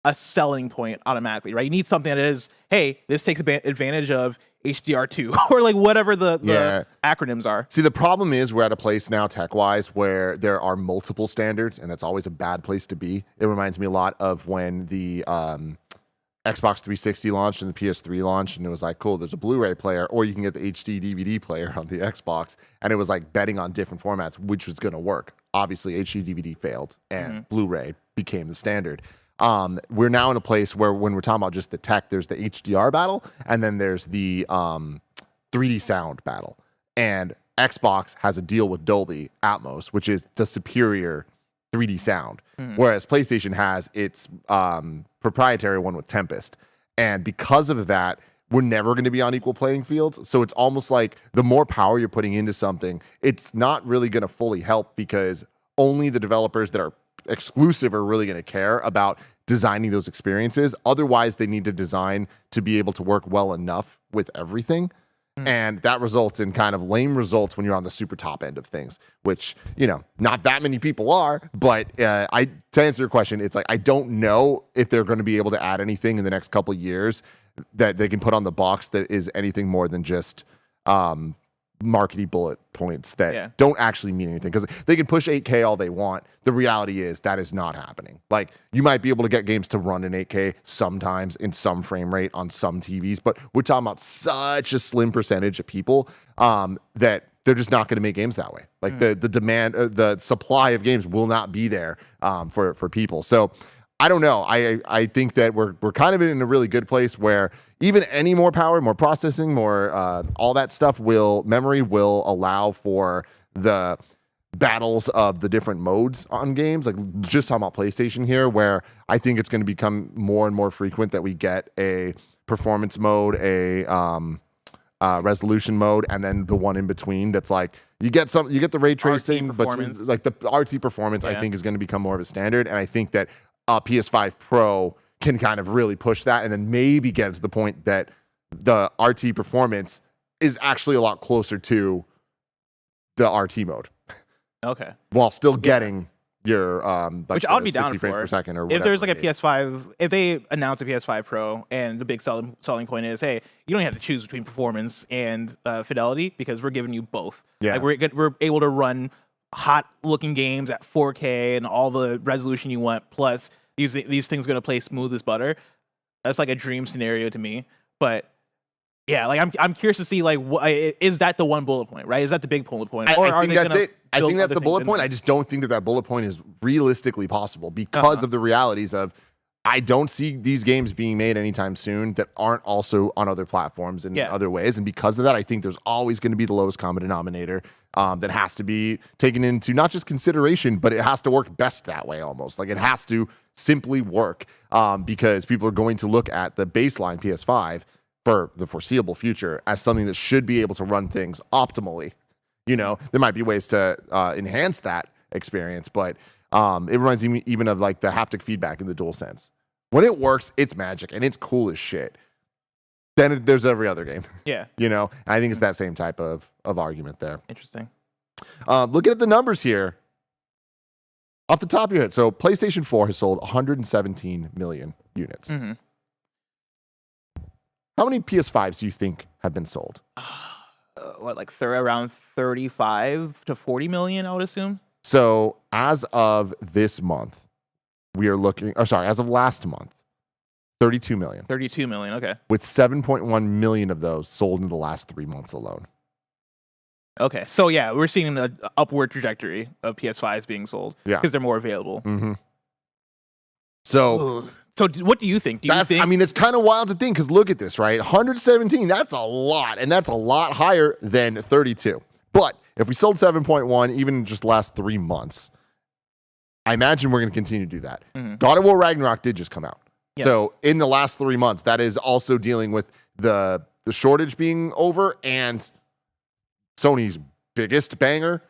a selling point automatically, right? You need something that is, hey, this takes advantage of HDR2 or like whatever the acronyms are. See, the problem is we're at a place now tech-wise where there are multiple standards, and that's always a bad place to be. It reminds me a lot of when the Xbox 360 launched and the PS3 launched, and it was like, cool, there's a Blu-ray player, or you can get the HD DVD player on the Xbox, and it was like betting on different formats, which was going to work. Obviously, HD DVD failed, and Blu-ray became the standard. We're now in a place where when we're talking about just the tech, there's the HDR battle, and then there's the 3D sound battle. And Xbox has a deal with Dolby Atmos, which is the superior 3D sound, whereas PlayStation has its proprietary one with Tempest. And because of that, we're never going to be on equal playing fields. So it's almost like the more power you're putting into something, it's not really going to fully help, because only the developers that are exclusive are really going to care about designing those experiences. Otherwise, they need to design to be able to work well enough with everything. And that results in kind of lame results when you're on the super top end of things, which, not that many people are. But to answer your question, it's like, I don't know if they're going to be able to add anything in the next couple of years that they can put on the box that is anything more than just markety bullet points that don't actually mean anything, because they can push 8K all they want. The reality is that is not happening. Like, you might be able to get games to run in 8K sometimes in some frame rate on some TVs, but we're talking about such a slim percentage of people that they're just not going to make games that way. Like the demand, the supply of games will not be there for people. So I don't know. I think that we're kind of in a really good place where even any more power, more processing, more all that stuff memory will allow for the battles of the different modes on games. Like just talking about PlayStation here, where I think it's going to become more and more frequent that we get a performance mode, a resolution mode, and then the one in between that's like you get the ray tracing, but like the RT performance, I think is going to become more of a standard. And I think that PS5 Pro can kind of really push that, and then maybe get to the point that the RT performance is actually a lot closer to the RT mode. Okay. While still getting your like which I'll be down 60 frames for per second or whatever. If there's like a PS5, if they announce a PS5 Pro and the big selling point is, hey, you don't have to choose between performance and fidelity because we're giving you both. Yeah. Like we're able to run hot looking games at 4K and all the resolution you want, plus these things are going to play smooth as butter. That's like a dream scenario to me. But yeah, like I'm curious to see like is that the one bullet point, right? Is that the big bullet point? Or I think that's it. I think that's the bullet point. I just don't think that bullet point is realistically possible because of the realities of I don't see these games being made anytime soon that aren't also on other platforms in other ways. And because of that, I think there's always going to be the lowest common denominator that has to be taken into not just consideration, but it has to work best that way almost. Like it has to simply work because people are going to look at the baseline PS5 for the foreseeable future as something that should be able to run things optimally. You know, there might be ways to enhance that experience, but it reminds me even of like the haptic feedback in the DualSense. When it works, it's magic and it's cool as shit. Then there's every other game. Yeah. You know, and I think it's that same type of argument there. Interesting. Looking at the numbers here, off the top of your head, so PlayStation 4 has sold 117 million units. Mm-hmm. How many PS5s do you think have been sold? Around 35 to 40 million, I would assume. So as of this month, we are looking, as of last month, 32 million. 32 million, okay. With 7.1 million of those sold in the last 3 months alone. Okay, so yeah, we're seeing an upward trajectory of PS5s being sold because they're more available. Mm-hmm. So what do you think? I mean, it's kind of wild to think because look at this, right? 117, that's a lot, and that's a lot higher than 32. But if we sold 7.1 even in just the last 3 months, I imagine we're going to continue to do that. Mm-hmm. God of War Ragnarok did just come out. Yeah. So in the last 3 months, that is also dealing with the shortage being over and Sony's biggest banger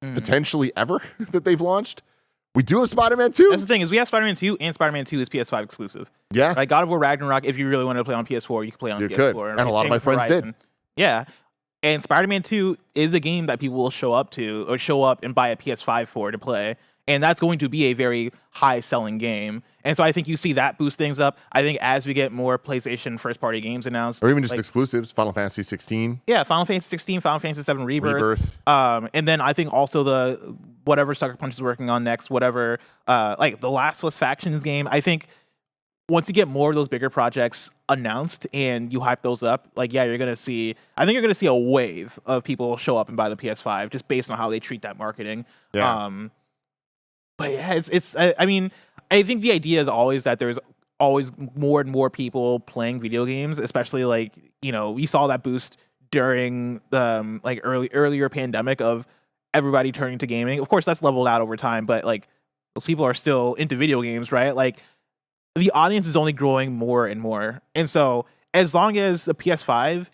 potentially ever that they've launched. We do have Spider-Man 2. That's the thing is we have Spider-Man 2 and Spider-Man 2 is PS5 exclusive. Yeah. Like God of War Ragnarok, if you really wanted to play on PS4, you could play on PS4. Could. And a lot of my friends did. Yeah. And Spider-Man 2 is a game that people will show up and buy a PS5 for to play. And that's going to be a very high-selling game. And so I think you see that boost things up. I think as we get more PlayStation first-party games announced. Or even just exclusives, Final Fantasy 16. Yeah, Final Fantasy 16, Final Fantasy 7 Rebirth. And then I think also the whatever Sucker Punch is working on next, whatever, like the Last of Us Factions game. I think once you get more of those bigger projects announced and you hype those up, like, yeah, you're going to see a wave of people show up and buy the PS5 just based on how they treat that marketing. Yeah. But yeah, I mean, I think the idea is always that there's always more and more people playing video games, especially like, you know, we saw that boost during the like earlier pandemic of everybody turning to gaming. Of course, that's leveled out over time, but like those people are still into video games, right? Like the audience is only growing more and more. And so as long as the PS5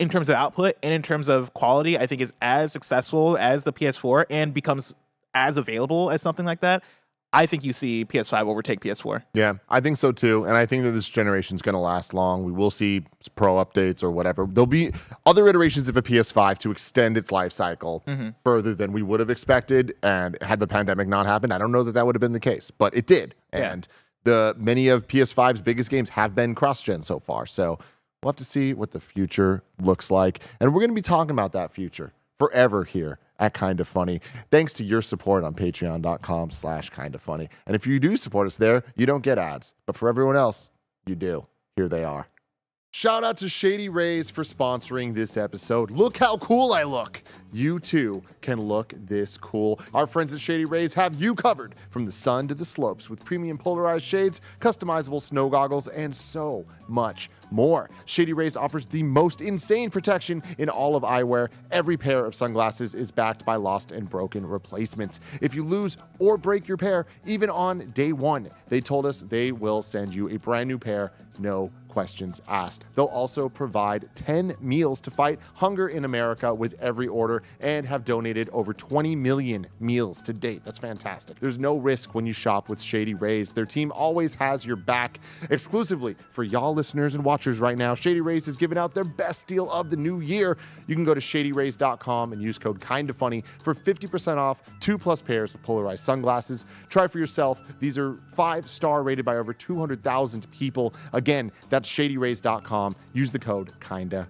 in terms of output and in terms of quality, I think is as successful as the PS4 and becomes as available as something like that, I think you see PS5 overtake PS4. Yeah, I think so too. And I think that this generation is going to last long. We will see pro updates or whatever. There'll be other iterations of a PS5 to extend its life cycle further than we would have expected. And had the pandemic not happened, I don't know that would have been the case, but it did. And many of PS5's biggest games have been cross-gen so far. So we'll have to see what the future looks like. And we're going to be talking about that future forever here at Kind of Funny, thanks to your support on patreon.com/kindoffunny. And if you do support us there, you don't get ads. But for everyone else, you do. Here they are. Shout out to Shady Rays for sponsoring this episode. Look how cool I look. You too can look this cool. Our friends at Shady Rays have you covered from the sun to the slopes with premium polarized shades, customizable snow goggles, and so much more. Shady Rays offers the most insane protection in all of eyewear. Every pair of sunglasses is backed by lost and broken replacements. If you lose or break your pair, even on day one, they told us they will send you a brand new pair, no questions asked. They'll also provide 10 meals to fight hunger in America with every order and have donated over 20 million meals to date. That's fantastic. There's no risk when you shop with Shady Rays. Their team always has your back. Exclusively for y'all listeners and watchers right now, Shady Rays is giving out their best deal of the new year. You can go to shadyrays.com and use code KINDAFUNNY for 50% off 2+ pairs of polarized sunglasses. Try for yourself. These are 5-star rated by over 200,000 people. Again, that's shadyrays.com. Use the code KINDAFUNNY.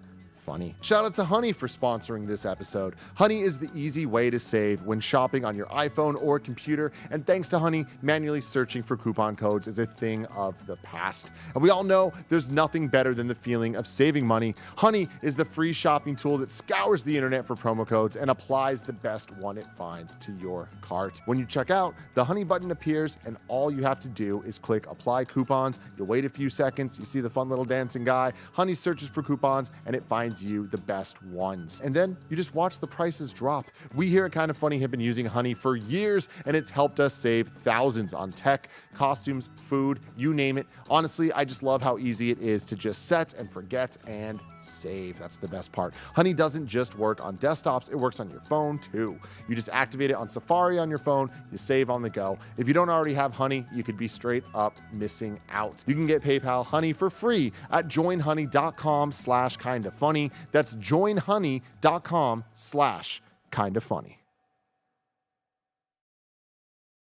Shout out to Honey for sponsoring this episode. Honey is the easy way to save when shopping on your iPhone or computer, and thanks to Honey, manually searching for coupon codes is a thing of the past. And we all know there's nothing better than the feeling of saving money. Honey is the free shopping tool that scours the internet for promo codes and applies the best one it finds to your cart. When you check out, the Honey button appears, and all you have to do is click Apply Coupons. You wait a few seconds, you see the fun little dancing guy. Honey searches for coupons, and it finds you the best ones. And then you just watch the prices drop. We here at Kinda Funny have been using Honey for years, and it's helped us save thousands on tech, costumes, food, you name it. Honestly, I just love how easy it is to just set and forget and save. That's the best part. Honey doesn't just work on desktops, it works on your phone too. You just activate it on Safari on your phone, you save on the go. If you don't already have Honey, you could be straight up missing out. You can get PayPal Honey for free at joinhoney.com/kindafunny. That's joinhoney.com/kindafunny.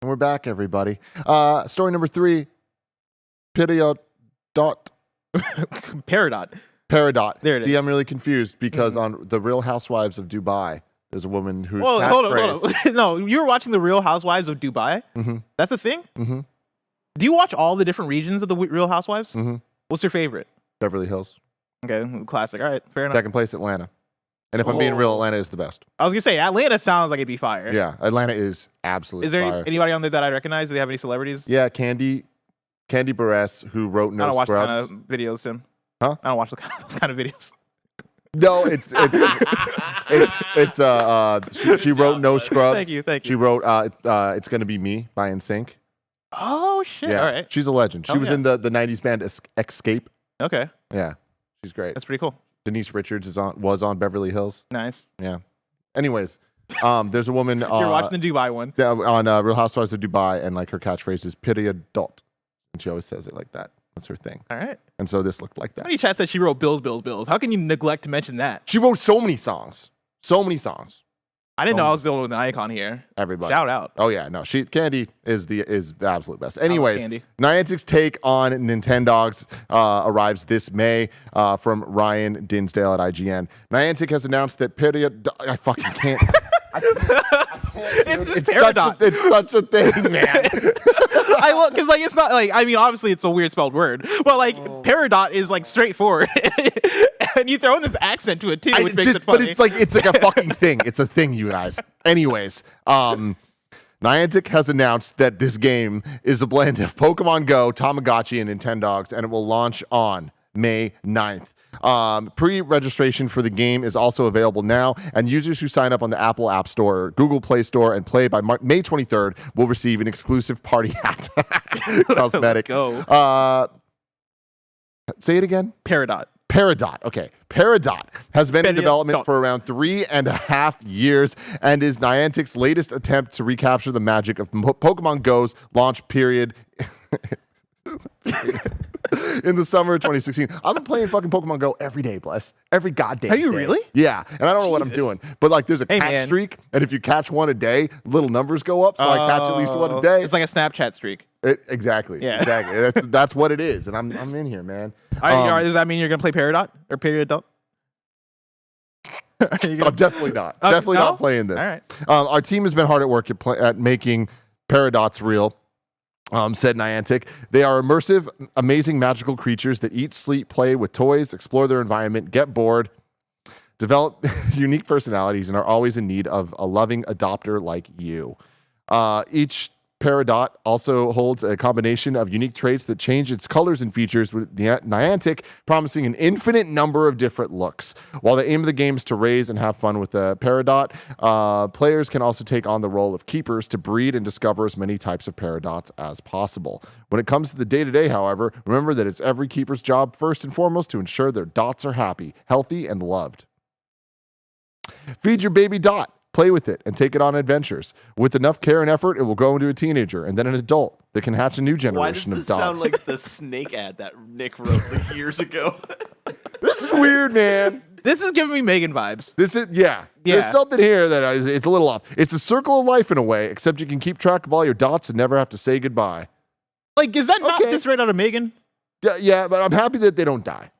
And we're back, everybody. Story number 3, Peridot. Peridot. There it See, is. I'm really confused because on The Real Housewives of Dubai, there's a woman who. Whoa, hold on. No, you were watching The Real Housewives of Dubai? Mm-hmm. That's a thing? Mm-hmm. Do you watch all the different regions of the Real Housewives? Mm-hmm. What's your favorite? Beverly Hills. Okay, classic. All right, fair enough. Second place, Atlanta. And if I'm being real, Atlanta is the best. I was going to say, Atlanta sounds like it'd be fire. Yeah, Atlanta is absolutely Is there fire. anybody on there that I recognize? Do they have any celebrities? Yeah, Candy Barres, who wrote No I don't watch Scrubs. those kind of videos, Tim. Huh? I don't watch those kind of videos. No, she wrote No Scrubs. Thank you. She wrote It's Gonna Be Me by NSYNC. Oh, shit. Yeah, All right. she's a legend. She was in the 90s band Escape. Okay. Yeah, she's great. That's pretty cool. Denise Richards was on Beverly Hills. Nice. Yeah. Anyways, there's a woman. You're watching the Dubai one. On Real Housewives of Dubai, and like her catchphrase is Peridot, and she always says it like that. That's her thing. All right. And so this looked like that. Somebody chat said she wrote Bills, Bills, Bills. How can you neglect to mention that? She wrote so many songs. So many songs. I didn't know I was dealing with an icon here. Everybody. Shout out. Oh yeah, no, Candy is the absolute best. Anyways, Candy. Niantic's take on Nintendogs arrives this May from Ryan Dinsdale at IGN. Niantic has announced that Peridot. I fucking can't. It's Peridot. It's such a thing, man. Because like it's not like, I mean, obviously it's a weird spelled word, but like Peridot is like straightforward, and you throw in this accent to it too, which makes it funny. But it's like a fucking thing. It's a thing, you guys. Anyways, Niantic has announced that this game is a blend of Pokemon Go, Tamagotchi, and Nintendogs, and it will launch on May 9th. Pre-registration for the game is also available now, and users who sign up on the Apple App Store, Google Play Store, and play by May 23rd will receive an exclusive party hat. Cosmetic. Let's go. Say it again. Peridot. Okay. Peridot has been in development for around 3.5 years and is Niantic's latest attempt to recapture the magic of Pokemon Go's launch period in the summer of 2016. I've been playing fucking Pokemon Go every day, Bless. Every goddamn Are you day. really? Yeah. And I don't know what I'm doing. But like there's a catch streak, and if you catch one a day, little numbers go up. So I catch at least one a day. It's like a Snapchat streak. Exactly. Yeah. Exactly. That's what it is. And I'm in here, man. Does that mean you're gonna play Peridot or Peridot? I'm definitely not. Definitely not playing this. All right. Our team has been hard at work at making Peridots real. said Niantic. They are immersive, amazing, magical creatures that eat, sleep, play with toys, explore their environment, get bored, develop unique personalities, and are always in need of a loving adopter like you. Each Peridot also holds a combination of unique traits that change its colors and features, with Niantic promising an infinite number of different looks. While the aim of the game is to raise and have fun with the Peridot, players can also take on the role of keepers to breed and discover as many types of Peridots as possible. When it comes to the day-to-day, however, remember that it's every keeper's job first and foremost to ensure their dots are happy, healthy, and loved. Feed your baby dot. Play with it and take it on adventures. With enough care and effort, it will grow into a teenager and then an adult that can hatch a new generation of dots. Why does this sound like the snake ad that Nick wrote like years ago? This is weird, man. This is giving me Megan vibes. This is, yeah. There's something here that it's a little off. It's a circle of life in a way, except you can keep track of all your dots and never have to say goodbye. Like, is that not just right out of Megan? Yeah, but I'm happy that they don't die.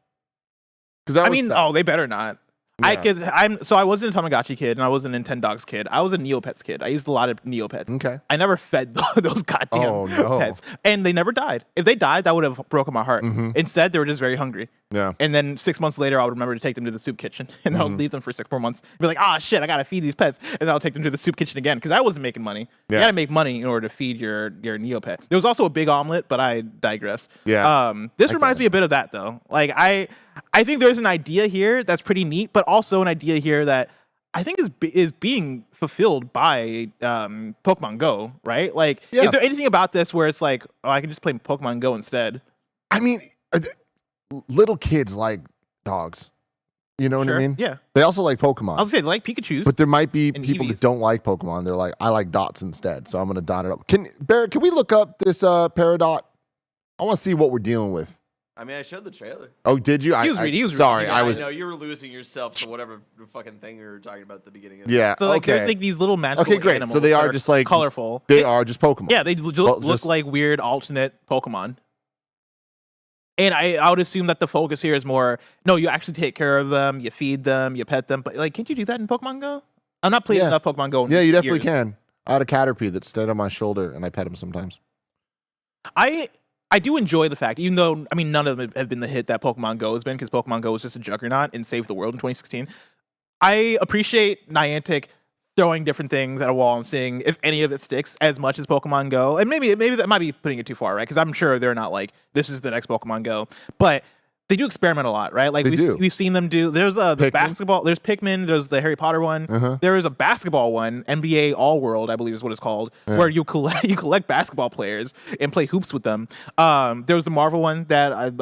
I mean, they better not. Yeah. I wasn't a Tamagotchi kid and I wasn't a Nintendogs kid. I was a Neopets kid. I used a lot of Neopets. Okay. I never fed those goddamn pets. And they never died. If they died, that would have broken my heart. Mm-hmm. Instead, they were just very hungry. Yeah. And then 6 months later, I would remember to take them to the soup kitchen. And then I'll leave them for 6 more months. Be like, shit, I got to feed these pets. And then I'll take them to the soup kitchen again because I wasn't making money. Yeah. You got to make money in order to feed your Neopet. There was also a big omelet, but I digress. Yeah. This reminds me a bit of that, though. Like, I think there's an idea here that's pretty neat, but also an idea here that I think is being fulfilled by Pokemon Go, right? Like, is there anything about this where it's like, I can just play Pokemon Go instead? I mean, little kids like dogs. You know what I mean? Yeah. They also like Pokemon. I'll say they like Pikachus. But there might be people that don't like Pokemon. They're like, I like dots instead, so I'm going to dot it up. Barrett, can we look up this Peridot? I want to see what we're dealing with. I mean, I showed the trailer. Oh, did you? He was reading. Sorry, I know you were losing yourself to whatever fucking thing you were talking about at the beginning of the Yeah. So like, there's like these little magical animals. So they are just like colorful. They are just Pokemon. Yeah, they look like weird alternate Pokemon. And I would assume that the focus here is more, no, you actually take care of them, you feed them, you pet them. But like, can't you do that in Pokemon Go? I'm not playing enough Pokemon Go. Yeah, you definitely can. I had a Caterpie that stayed on my shoulder, and I pet him sometimes. I do enjoy the fact, even though, I mean, none of them have been the hit that Pokemon Go has been, because Pokemon Go was just a juggernaut and saved the world in 2016. I appreciate Niantic throwing different things at a wall and seeing if any of it sticks as much as Pokemon Go. And maybe that might be putting it too far, right? Because I'm sure they're not like, this is the next Pokemon Go. But they do experiment a lot, right? Like we've seen them do. There's the basketball. There's Pikmin. There's the Harry Potter one. There is a basketball one, NBA All World, I believe is what it's called, where you collect basketball players and play hoops with them. There was the Marvel one that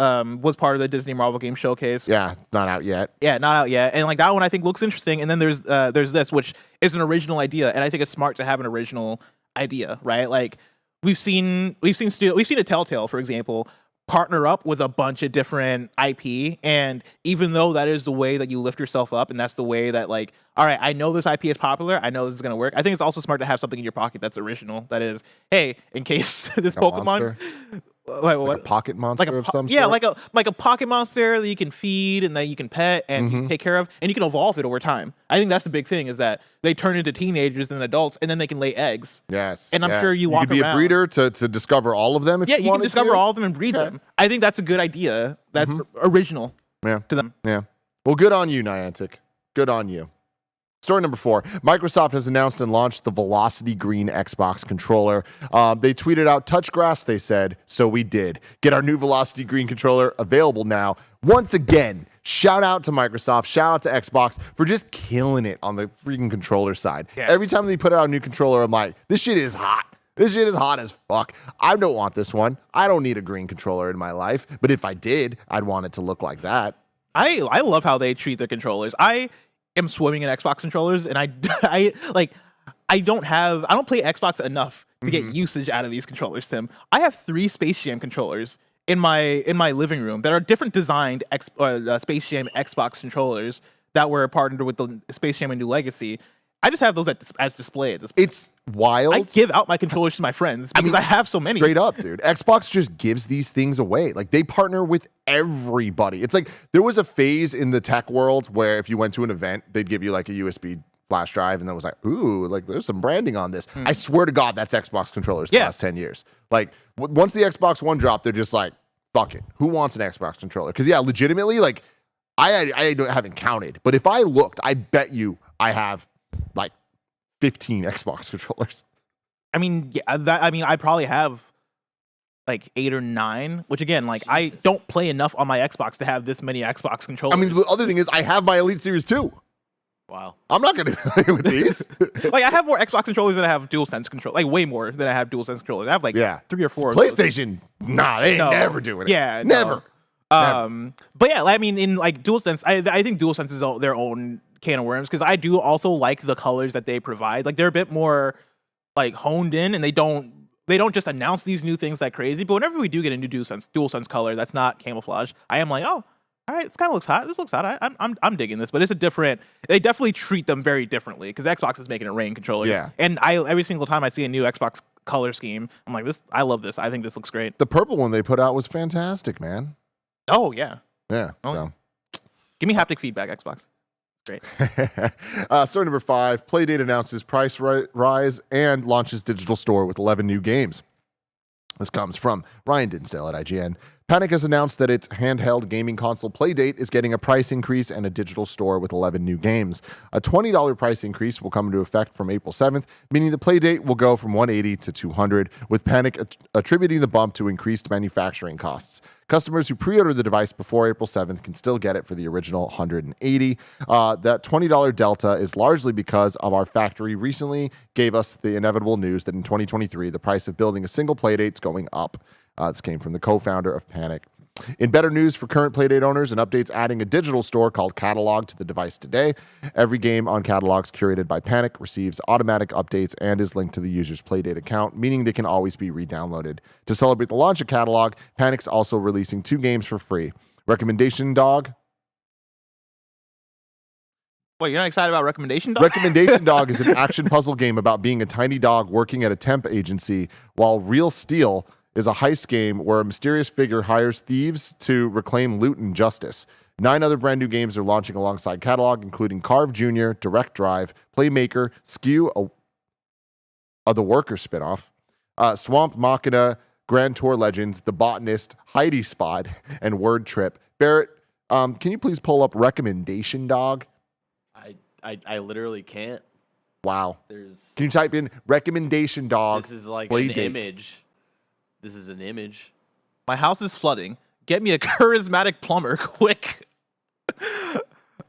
was part of the Disney Marvel Game Showcase. Yeah, not out yet. Yeah, not out yet. And like that one, I think looks interesting. And then there's this, which is an original idea, and I think it's smart to have an original idea, right? Like we've seen a Telltale, for example, partner up with a bunch of different IP, and even though that is the way that you lift yourself up, and that's the way that, like, all right, I know this IP is popular, I know this is gonna work. I think it's also smart to have something in your pocket that's original. That is, hey, in case this Pokemon, like a pocket monster of some sort. Yeah, like a pocket monster that you can feed and that you can pet and you can take care of, and you can evolve it over time. I think that's the big thing, is that they turn into teenagers and adults, and then they can lay eggs. Yes, and I'm sure you walk around. You could be a breeder to discover all of them. If you can discover all of them and breed them. I think that's a good idea. That's original. To them. Yeah. Well, good on you, Niantic. Good on you. Story number 4. Microsoft has announced and launched the Velocity Green Xbox controller. They tweeted out, "Touch grass," they said, so we did. Get our new Velocity Green controller available now. Once again, shout out to Microsoft, shout out to Xbox for just killing it on the freaking controller side. Yeah. Every time they put out a new controller, I'm like, this shit is hot. This shit is hot as fuck. I don't want this one. I don't need a green controller in my life. But if I did, I'd want it to look like that. I love how they treat their controllers. I am swimming in Xbox controllers, and I don't play Xbox enough to get usage out of these controllers, Tim. I have 3 Space Jam controllers in my living room that are different designed Space Jam Xbox controllers that were partnered with the Space Jam and New Legacy. I just have those as display at this point. It's wild. I give out my controllers to my friends because I have so many. Straight up, dude. Xbox just gives these things away. Like, they partner with everybody. It's like there was a phase in the tech world where if you went to an event, they'd give you like a USB flash drive and then was like, ooh, like there's some branding on this. I swear to God, that's Xbox controllers the last 10 years. Like once the Xbox One dropped, they're just like, fuck it. Who wants an Xbox controller? Because yeah, legitimately, like I haven't counted, but if I looked, I bet you I have like 15 Xbox controllers. I mean, I probably have like 8 or 9, which again, like Jesus. I don't play enough on my Xbox to have this many Xbox controllers. I mean, the other thing is I have my Elite Series 2. Wow. I'm not going to play with these. Like I have more Xbox controllers than I have DualSense controllers. Like way more than I have DualSense controllers. I have like 3 or 4 PlayStation, nah, they ain't never doing it. Yeah. Never. No. But yeah, I mean, in like DualSense, I think DualSense is their own can of worms because I do also like the colors that they provide. Like they're a bit more like honed in, and they don't just announce these new things that crazy. But whenever we do get a new DualSense color that's not camouflage, I am like, oh, all right, this kind of looks hot. This looks hot. I'm digging this, but it's a different. They definitely treat them very differently because Xbox is making it rain controllers. Yeah. And every single time I see a new Xbox color scheme, I'm like, this. I love this. I think this looks great. The purple one they put out was fantastic, man. Oh yeah. Yeah. Oh, so. Give me haptic feedback, Xbox. Great. Story number 5. Playdate announces price rise and launches digital store with 11 new games. This comes from Ryan Dinsdale at IGN. Panic has announced that its handheld gaming console Playdate is getting a price increase and a digital store with 11 new games. A $20 price increase will come into effect from April 7th, meaning the Playdate will go from $180 to $200, with Panic attributing the bump to increased manufacturing costs. Customers who pre-order the device before April 7th can still get it for the original $180. That $20 delta is largely because of our factory recently gave us the inevitable news that in 2023, the price of building a single Playdate is going up. This came from the co-founder of Panic. In better news for current Playdate owners, an update's adding a digital store called Catalog to the device today. Every game on Catalogs curated by Panic receives automatic updates and is linked to the user's Playdate account, meaning they can always be re-downloaded. To celebrate the launch of Catalog, Panic's also releasing 2 games for free. Recommendation Dog. Wait, you're not excited about Recommendation Dog? Recommendation Dog is an action puzzle game about being a tiny dog working at a temp agency, while Real Steel is a heist game where a mysterious figure hires thieves to reclaim loot and justice. 9 other brand new games are launching alongside Catalog, including Carve Jr., Direct Drive, Playmaker, Skew, the Worker spinoff, Swamp Machina, Grand Tour Legends, The Botanist, Heidi Spot, and Word Trip. Barrett, can you please pull up Recommendation Dog? I literally can't. Wow. Can you type in Recommendation Dog? This is like Playdate. An image. This is an image. My house is flooding. Get me a charismatic plumber, quick.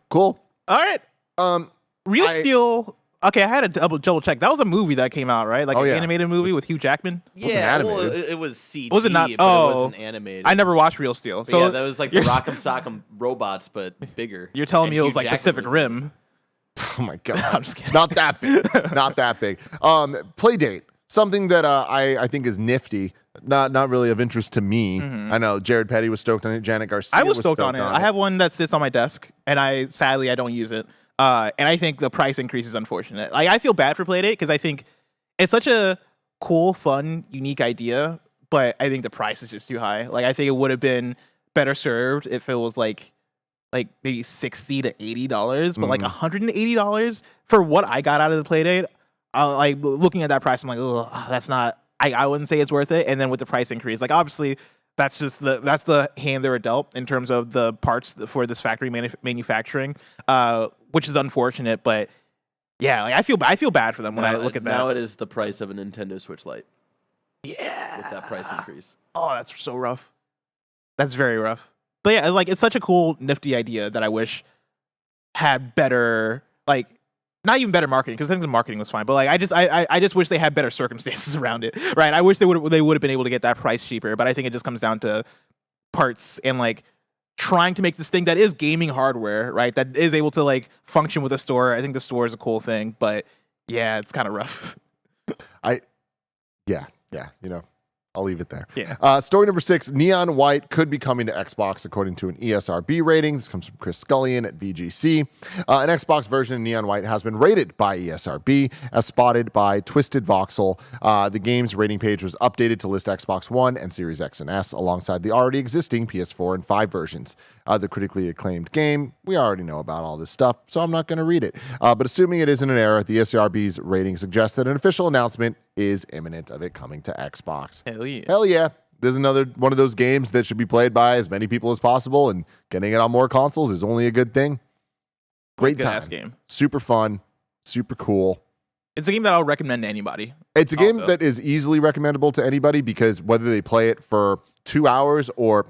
Cool. All right. Real Steel. Okay, I had a double check. That was a movie that came out, right? Like an animated movie with Hugh Jackman. Yeah, well, it was CG. Was it not? But it wasn't animated. I never watched Real Steel. So yeah, that was like the Rock'em Sock'em robots, but bigger. You're telling me it was like Pacific Rim? Oh my god! I'm just kidding. Not that big. Not that big. Playdate. Something that I think is nifty. Not really of interest to me. I know Jared Petty was stoked on it. Janet Garcia I was stoked on it. I have one that sits on my desk, and sadly I don't use it. And I think the price increase is unfortunate. Like I feel bad for Playdate because I think it's such a cool, fun, unique idea, but I think the price is just too high. Like I think it would have been better served if it was like maybe $60 to $80, but like $180 for what I got out of the Playdate. Like looking at that price, I'm like, oh, that's not. I wouldn't say it's worth it. And then with the price increase, like obviously that's the hand they were dealt in terms of the parts for this factory manufacturing, which is unfortunate. But yeah, like I feel bad for them when I look at that. Now it is the price of a Nintendo Switch Lite. Yeah, with that price increase. Oh, that's so rough. That's very rough. But yeah, like it's such a cool, nifty idea that I wish had better, like. Not even better marketing, because I think the marketing was fine. But like, I just wish they had better circumstances around it, right? I wish they would have been able to get that price cheaper. But I think it just comes down to parts and like trying to make this thing that is gaming hardware, right? That is able to like function with a store. I think the store is a cool thing, but yeah, it's kind of rough. Yeah, you know, I'll leave it there. Yeah. Story number 6, Neon White could be coming to Xbox according to an ESRB rating. This comes from Chris Scullion at VGC. An Xbox version of Neon White has been rated by ESRB as spotted by Twisted Voxel. The game's rating page was updated to list Xbox One and Series X and S alongside the already existing PS4 and 5 versions. The critically acclaimed game, we already know about all this stuff, so I'm not going to read it. But assuming it isn't an error, the ESRB's rating suggests that an official announcement is imminent of it coming to Xbox. Hell yeah. Hell yeah. There's another one of those games that should be played by as many people as possible, and getting it on more consoles is only a good thing. Great Good time. ass game. Super fun. Super cool. It's a game that I'll recommend to anybody. It's a game Also. that is easily recommendable to anybody because whether they play it for 2 hours or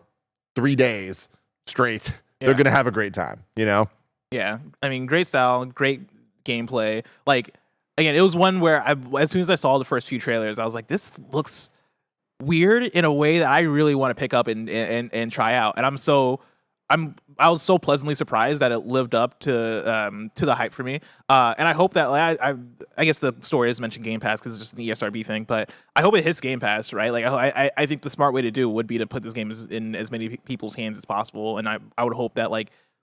3 days straight, they're going to have a great time, you know? Yeah. I mean, great style, great gameplay. Like, again, it was one where as soon as I saw the first few trailers, I was like, this looks weird in a way that I really want to pick up and try out. And I was so pleasantly surprised that it lived up to the hype for me. And I hope that I guess the story is mentioned Game Pass because it's just an ESRB thing, but I hope it hits Game Pass, right? Like I think the smart way to do would be to put this game in as many people's hands as possible. And I would hope that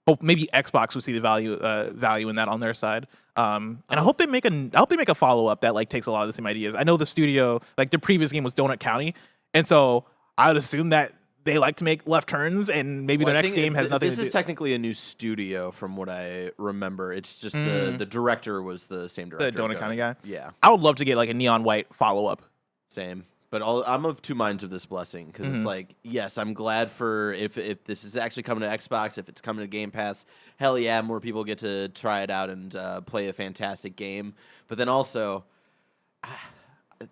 hope maybe Xbox would see the value in that on their side. And I hope they make a follow up that takes a lot of the same ideas. I know the studio, their previous game was Donut County, and so I would assume that they like to make left turns, and maybe the next game has nothing to do. This is technically a new studio from what I remember. It's just the director was the same director. The Donut County guy? Yeah. I would love to get a Neon White follow up. Same. But I'm of two minds of this Blessing because it's yes, I'm glad for if this is actually coming to Xbox, if it's coming to Game Pass, hell yeah, more people get to try it out and play a fantastic game. But then also,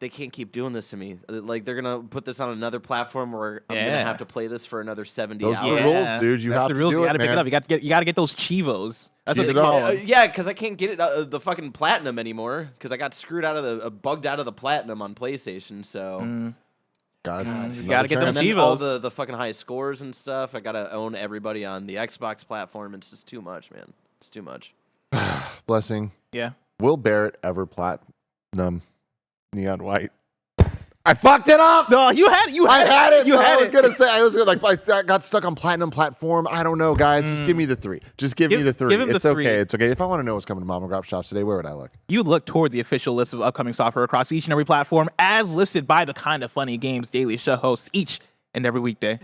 they can't keep doing this to me. They're gonna put this on another platform where I'm gonna have to play this for another 70 hours. Those are the rules, dude. You That's have the to rules. do You it, gotta pick it man. up. You gotta get those Chivos. That's what they Get it call on. them. Yeah, because I can't get it the fucking platinum anymore because I got screwed out of the bugged out of the platinum on PlayStation. So God, You gotta get them and then all Chivos. the fucking high scores and stuff. I gotta own everybody on the Xbox platform. It's just too much, man. It's too much. Blessing. Yeah. Will Barrett ever platinum Neon White? I fucked it up. No, you had it. I had it. You but had I was it. gonna say I got stuck on platinum platform. I don't know, guys. Just give me the 3. Just give me the 3. give him the It's 3. okay. It's okay. If I want to know what's coming to Mom and Grop shops today, where would I look? You look toward the official list of upcoming software across each and every platform, as listed by the Kind of Funny Games Daily Show hosts each and every weekday.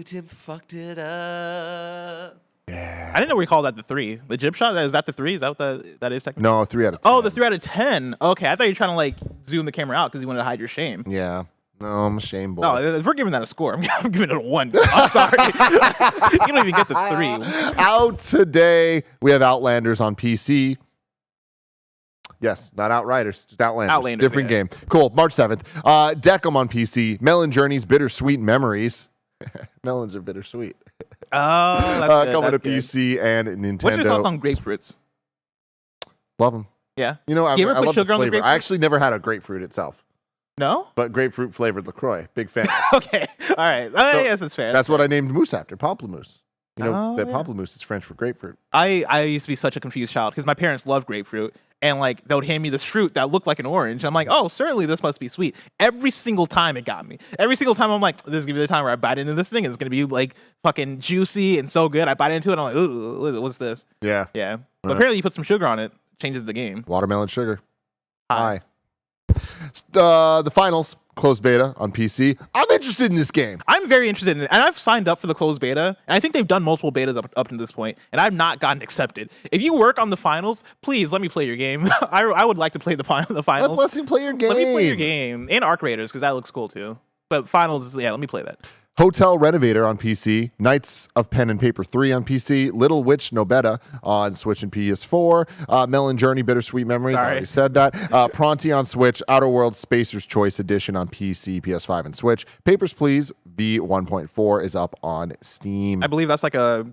Tim fucked it up. Yeah. I didn't know we called that the 3. The jib shot, is that the 3? Is that what that is technically? No, 3 out of 10. Oh, the 3 out of 10. Okay, I thought you were trying to zoom the camera out because you wanted to hide your shame. Yeah. No, I'm a shame boy. No, if we're giving that a score, I'm giving it a 1. I'm sorry. You don't even get the 3. Out today, we have Outlanders on PC. Yes, not Outriders, just Outlanders. Outlanders, Different yeah. game. Cool. March 7th. Deckham on PC. Melon Journey's Bittersweet Memories. Melons are bittersweet. Oh, that's good. Coming That's to good. PC and Nintendo. What's your thoughts on grapefruits? Love them. Yeah. You know, I You ever put love the sugar on the flavor. grapefruit? I actually never had a grapefruit itself, No? but grapefruit flavored LaCroix. Big fan. Okay. All right. So, Yes, it's fair. That's what I named Moose after, Pamplemousse. You know, Oh, that yeah. Pamplemousse is French for grapefruit. I used to be such a confused child because my parents loved grapefruit, and they would hand me this fruit that looked like an orange. I'm like, oh, certainly this must be sweet. Every single time it got me. Every single time I'm like, this is gonna be the time where I bite into this thing. It's gonna be fucking juicy and so good. I bite into it. And I'm like, ooh, what's this? Yeah. Yeah. But apparently you put some sugar on it, changes the game. Watermelon sugar. Hi. The finals, closed beta on PC. I'm interested in this game. I'm very interested in it, and I've signed up for the closed beta, and I think they've done multiple betas up to this point, and I've not gotten accepted. If you work on the finals, please let me play your game. I would like to play the Let finals. Blessing play your game. Let me play your game. And Arc Raiders, because that looks cool too. But finals, let me play that. Hotel Renovator on PC, Knights of Pen and Paper 3 on PC, Little Witch Nobeta on Switch and PS4, Melon Journey Bittersweet Memories, I already said that, Pronti on Switch, Outer Worlds Spacer's Choice Edition on PC, PS5, and Switch, Papers, Please V1.4 is up on Steam. I believe that's like a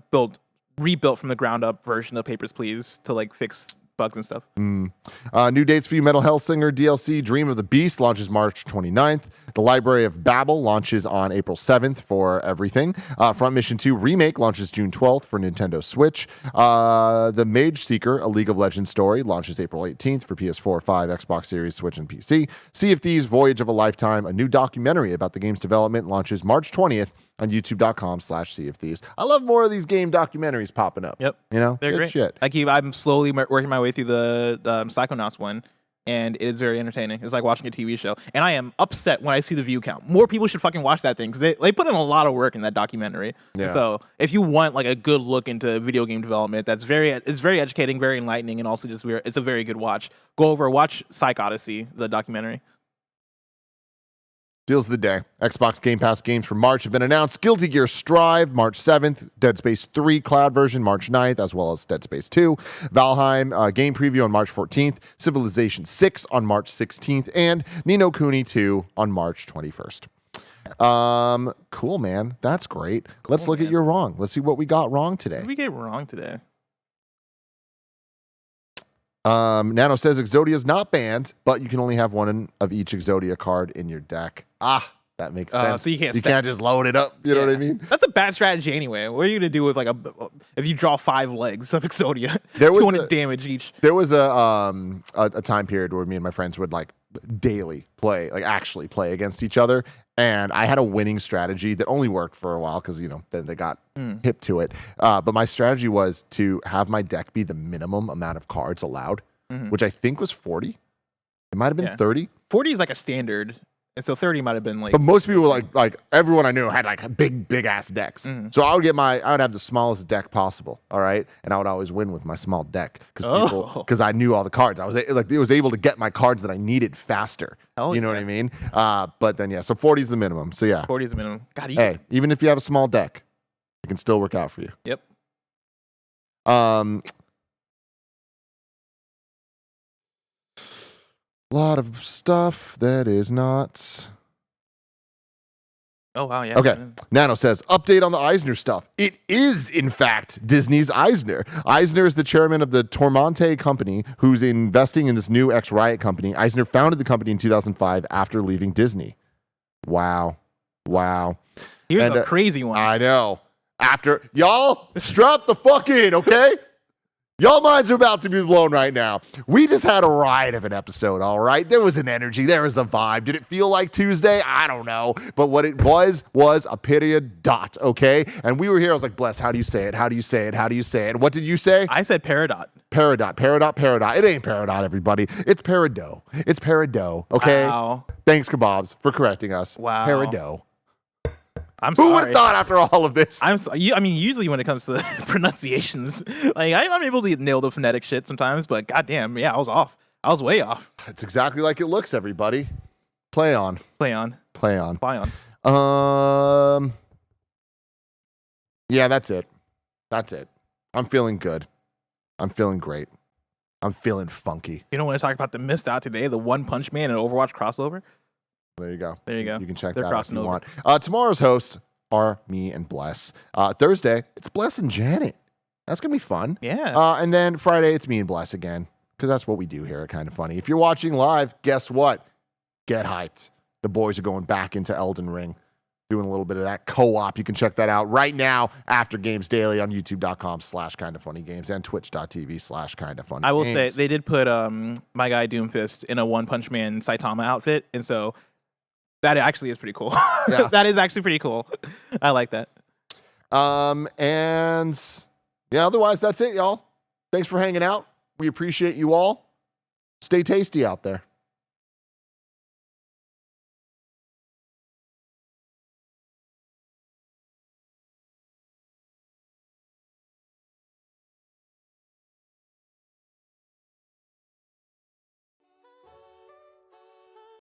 rebuilt from the ground up version of Papers, Please to fix bugs and stuff. New dates for you: Metal Hellsinger DLC Dream of the Beast launches March 29th. The Library of Babel launches on April 7th for everything. Front Mission 2 Remake launches June 12th for Nintendo Switch. The Mage Seeker, a League of Legends story, launches April 18th for PS4, 5, Xbox Series, Switch, and PC. Sea of Thieves Voyage of a Lifetime, a new documentary about the game's development, launches March 20th on youtube.com/Sea of Thieves. I love more of these game documentaries popping up. Yep. You know, They're good great. shit. I'm slowly working my way through the Psychonauts one, and it is very entertaining. It's like watching a TV show. And I am upset when I see the view count. More people should fucking watch that thing because they put in a lot of work in that documentary. Yeah. So if you want like a good look into video game development, it's very educating, very enlightening, and also it's a very good watch. Go over, watch Psych Odyssey, the documentary. Deals of the day. Xbox Game Pass games for March have been announced. Guilty Gear Strive, March 7th. Dead Space 3 cloud version, March 9th, as well as Dead Space 2. Valheim game preview on March 14th. Civilization 6 on March 16th. And Ni no Kuni 2 on March 21st. Cool, man. That's great. Let's look at your wrong. Let's see what we got wrong today. What did we get wrong today? Nano says Exodia is not banned, but you can only have one of each Exodia card in your deck. That makes sense. So you can't just load it up. You know what I mean? That's a bad strategy anyway. What are you gonna do with like if you draw 5 legs of Exodia? There was 200 damage each. There was a time period where me and my friends would like daily play, like actually play against each other, and I had a winning strategy that only worked for a while because then they got hip to it. But my strategy was to have my deck be the minimum amount of cards allowed, which I think was 40. It might have been 30. 40 is like a standard. And so 30 might have been like. But most people like everyone I knew had like big ass decks. So I would have the smallest deck possible. All right, and I would always win with my small deck because I knew all the cards. I was like it was able to get my cards that I needed faster. You know what I mean? But then so 40 is the minimum. So yeah, 40 is the minimum. God, even if you have a small deck, it can still work out for you. Yep. Lot of stuff that is not. Oh, wow, yeah. Okay. Nano says, update on the Eisner stuff. It is, in fact, Disney's Eisner. Eisner is the chairman of the Tormonte company who's investing in this new ex-Riot company. Eisner founded the company in 2005 after leaving Disney. Wow. Here's a crazy one. I know. Y'all, strap the fuck in, okay? Y'all minds are about to be blown right now. We just had a riot of an episode, all right? There was an energy. There was a vibe. Did it feel like Tuesday? I don't know. But what it was a Peridot, okay? And we were here. I was like, Bless, how do you say it? How do you say it? How do you say it? What did you say? I said Peridot. Peridot. It ain't Peridot, everybody. It's Peridot. It's Peridot, okay? Wow. Thanks, Kebabs, for correcting us. Wow. Peridot. I'm sorry. Who would have thought after all of this? I mean, usually when it comes to pronunciations, like I'm able to nail the phonetic shit sometimes, but goddamn, yeah, I was off. I was way off. It's exactly like it looks, everybody. Play on. Yeah, that's it. I'm feeling good. I'm feeling great. I'm feeling funky. You don't want to talk about the missed out today, the One Punch Man and Overwatch crossover? There you go. You can check They're that out if you over. want. Tomorrow's hosts are me and Bless. Thursday, it's Bless and Janet. That's going to be fun. Yeah. And then Friday, it's me and Bless again, because that's what we do here at Kind of Funny. If you're watching live, guess what? Get hyped. The boys are going back into Elden Ring, doing a little bit of that co-op. You can check that out right now after Games Daily on youtube.com/kindoffunnygames and twitch.tv/kindoffunnygames. I will say, they did put my guy Doomfist in a One Punch Man Saitama outfit, and so that actually is pretty cool. Yeah. That is actually pretty cool. I like that. And yeah, otherwise, that's it, y'all. Thanks for hanging out. We appreciate you all. Stay tasty out there.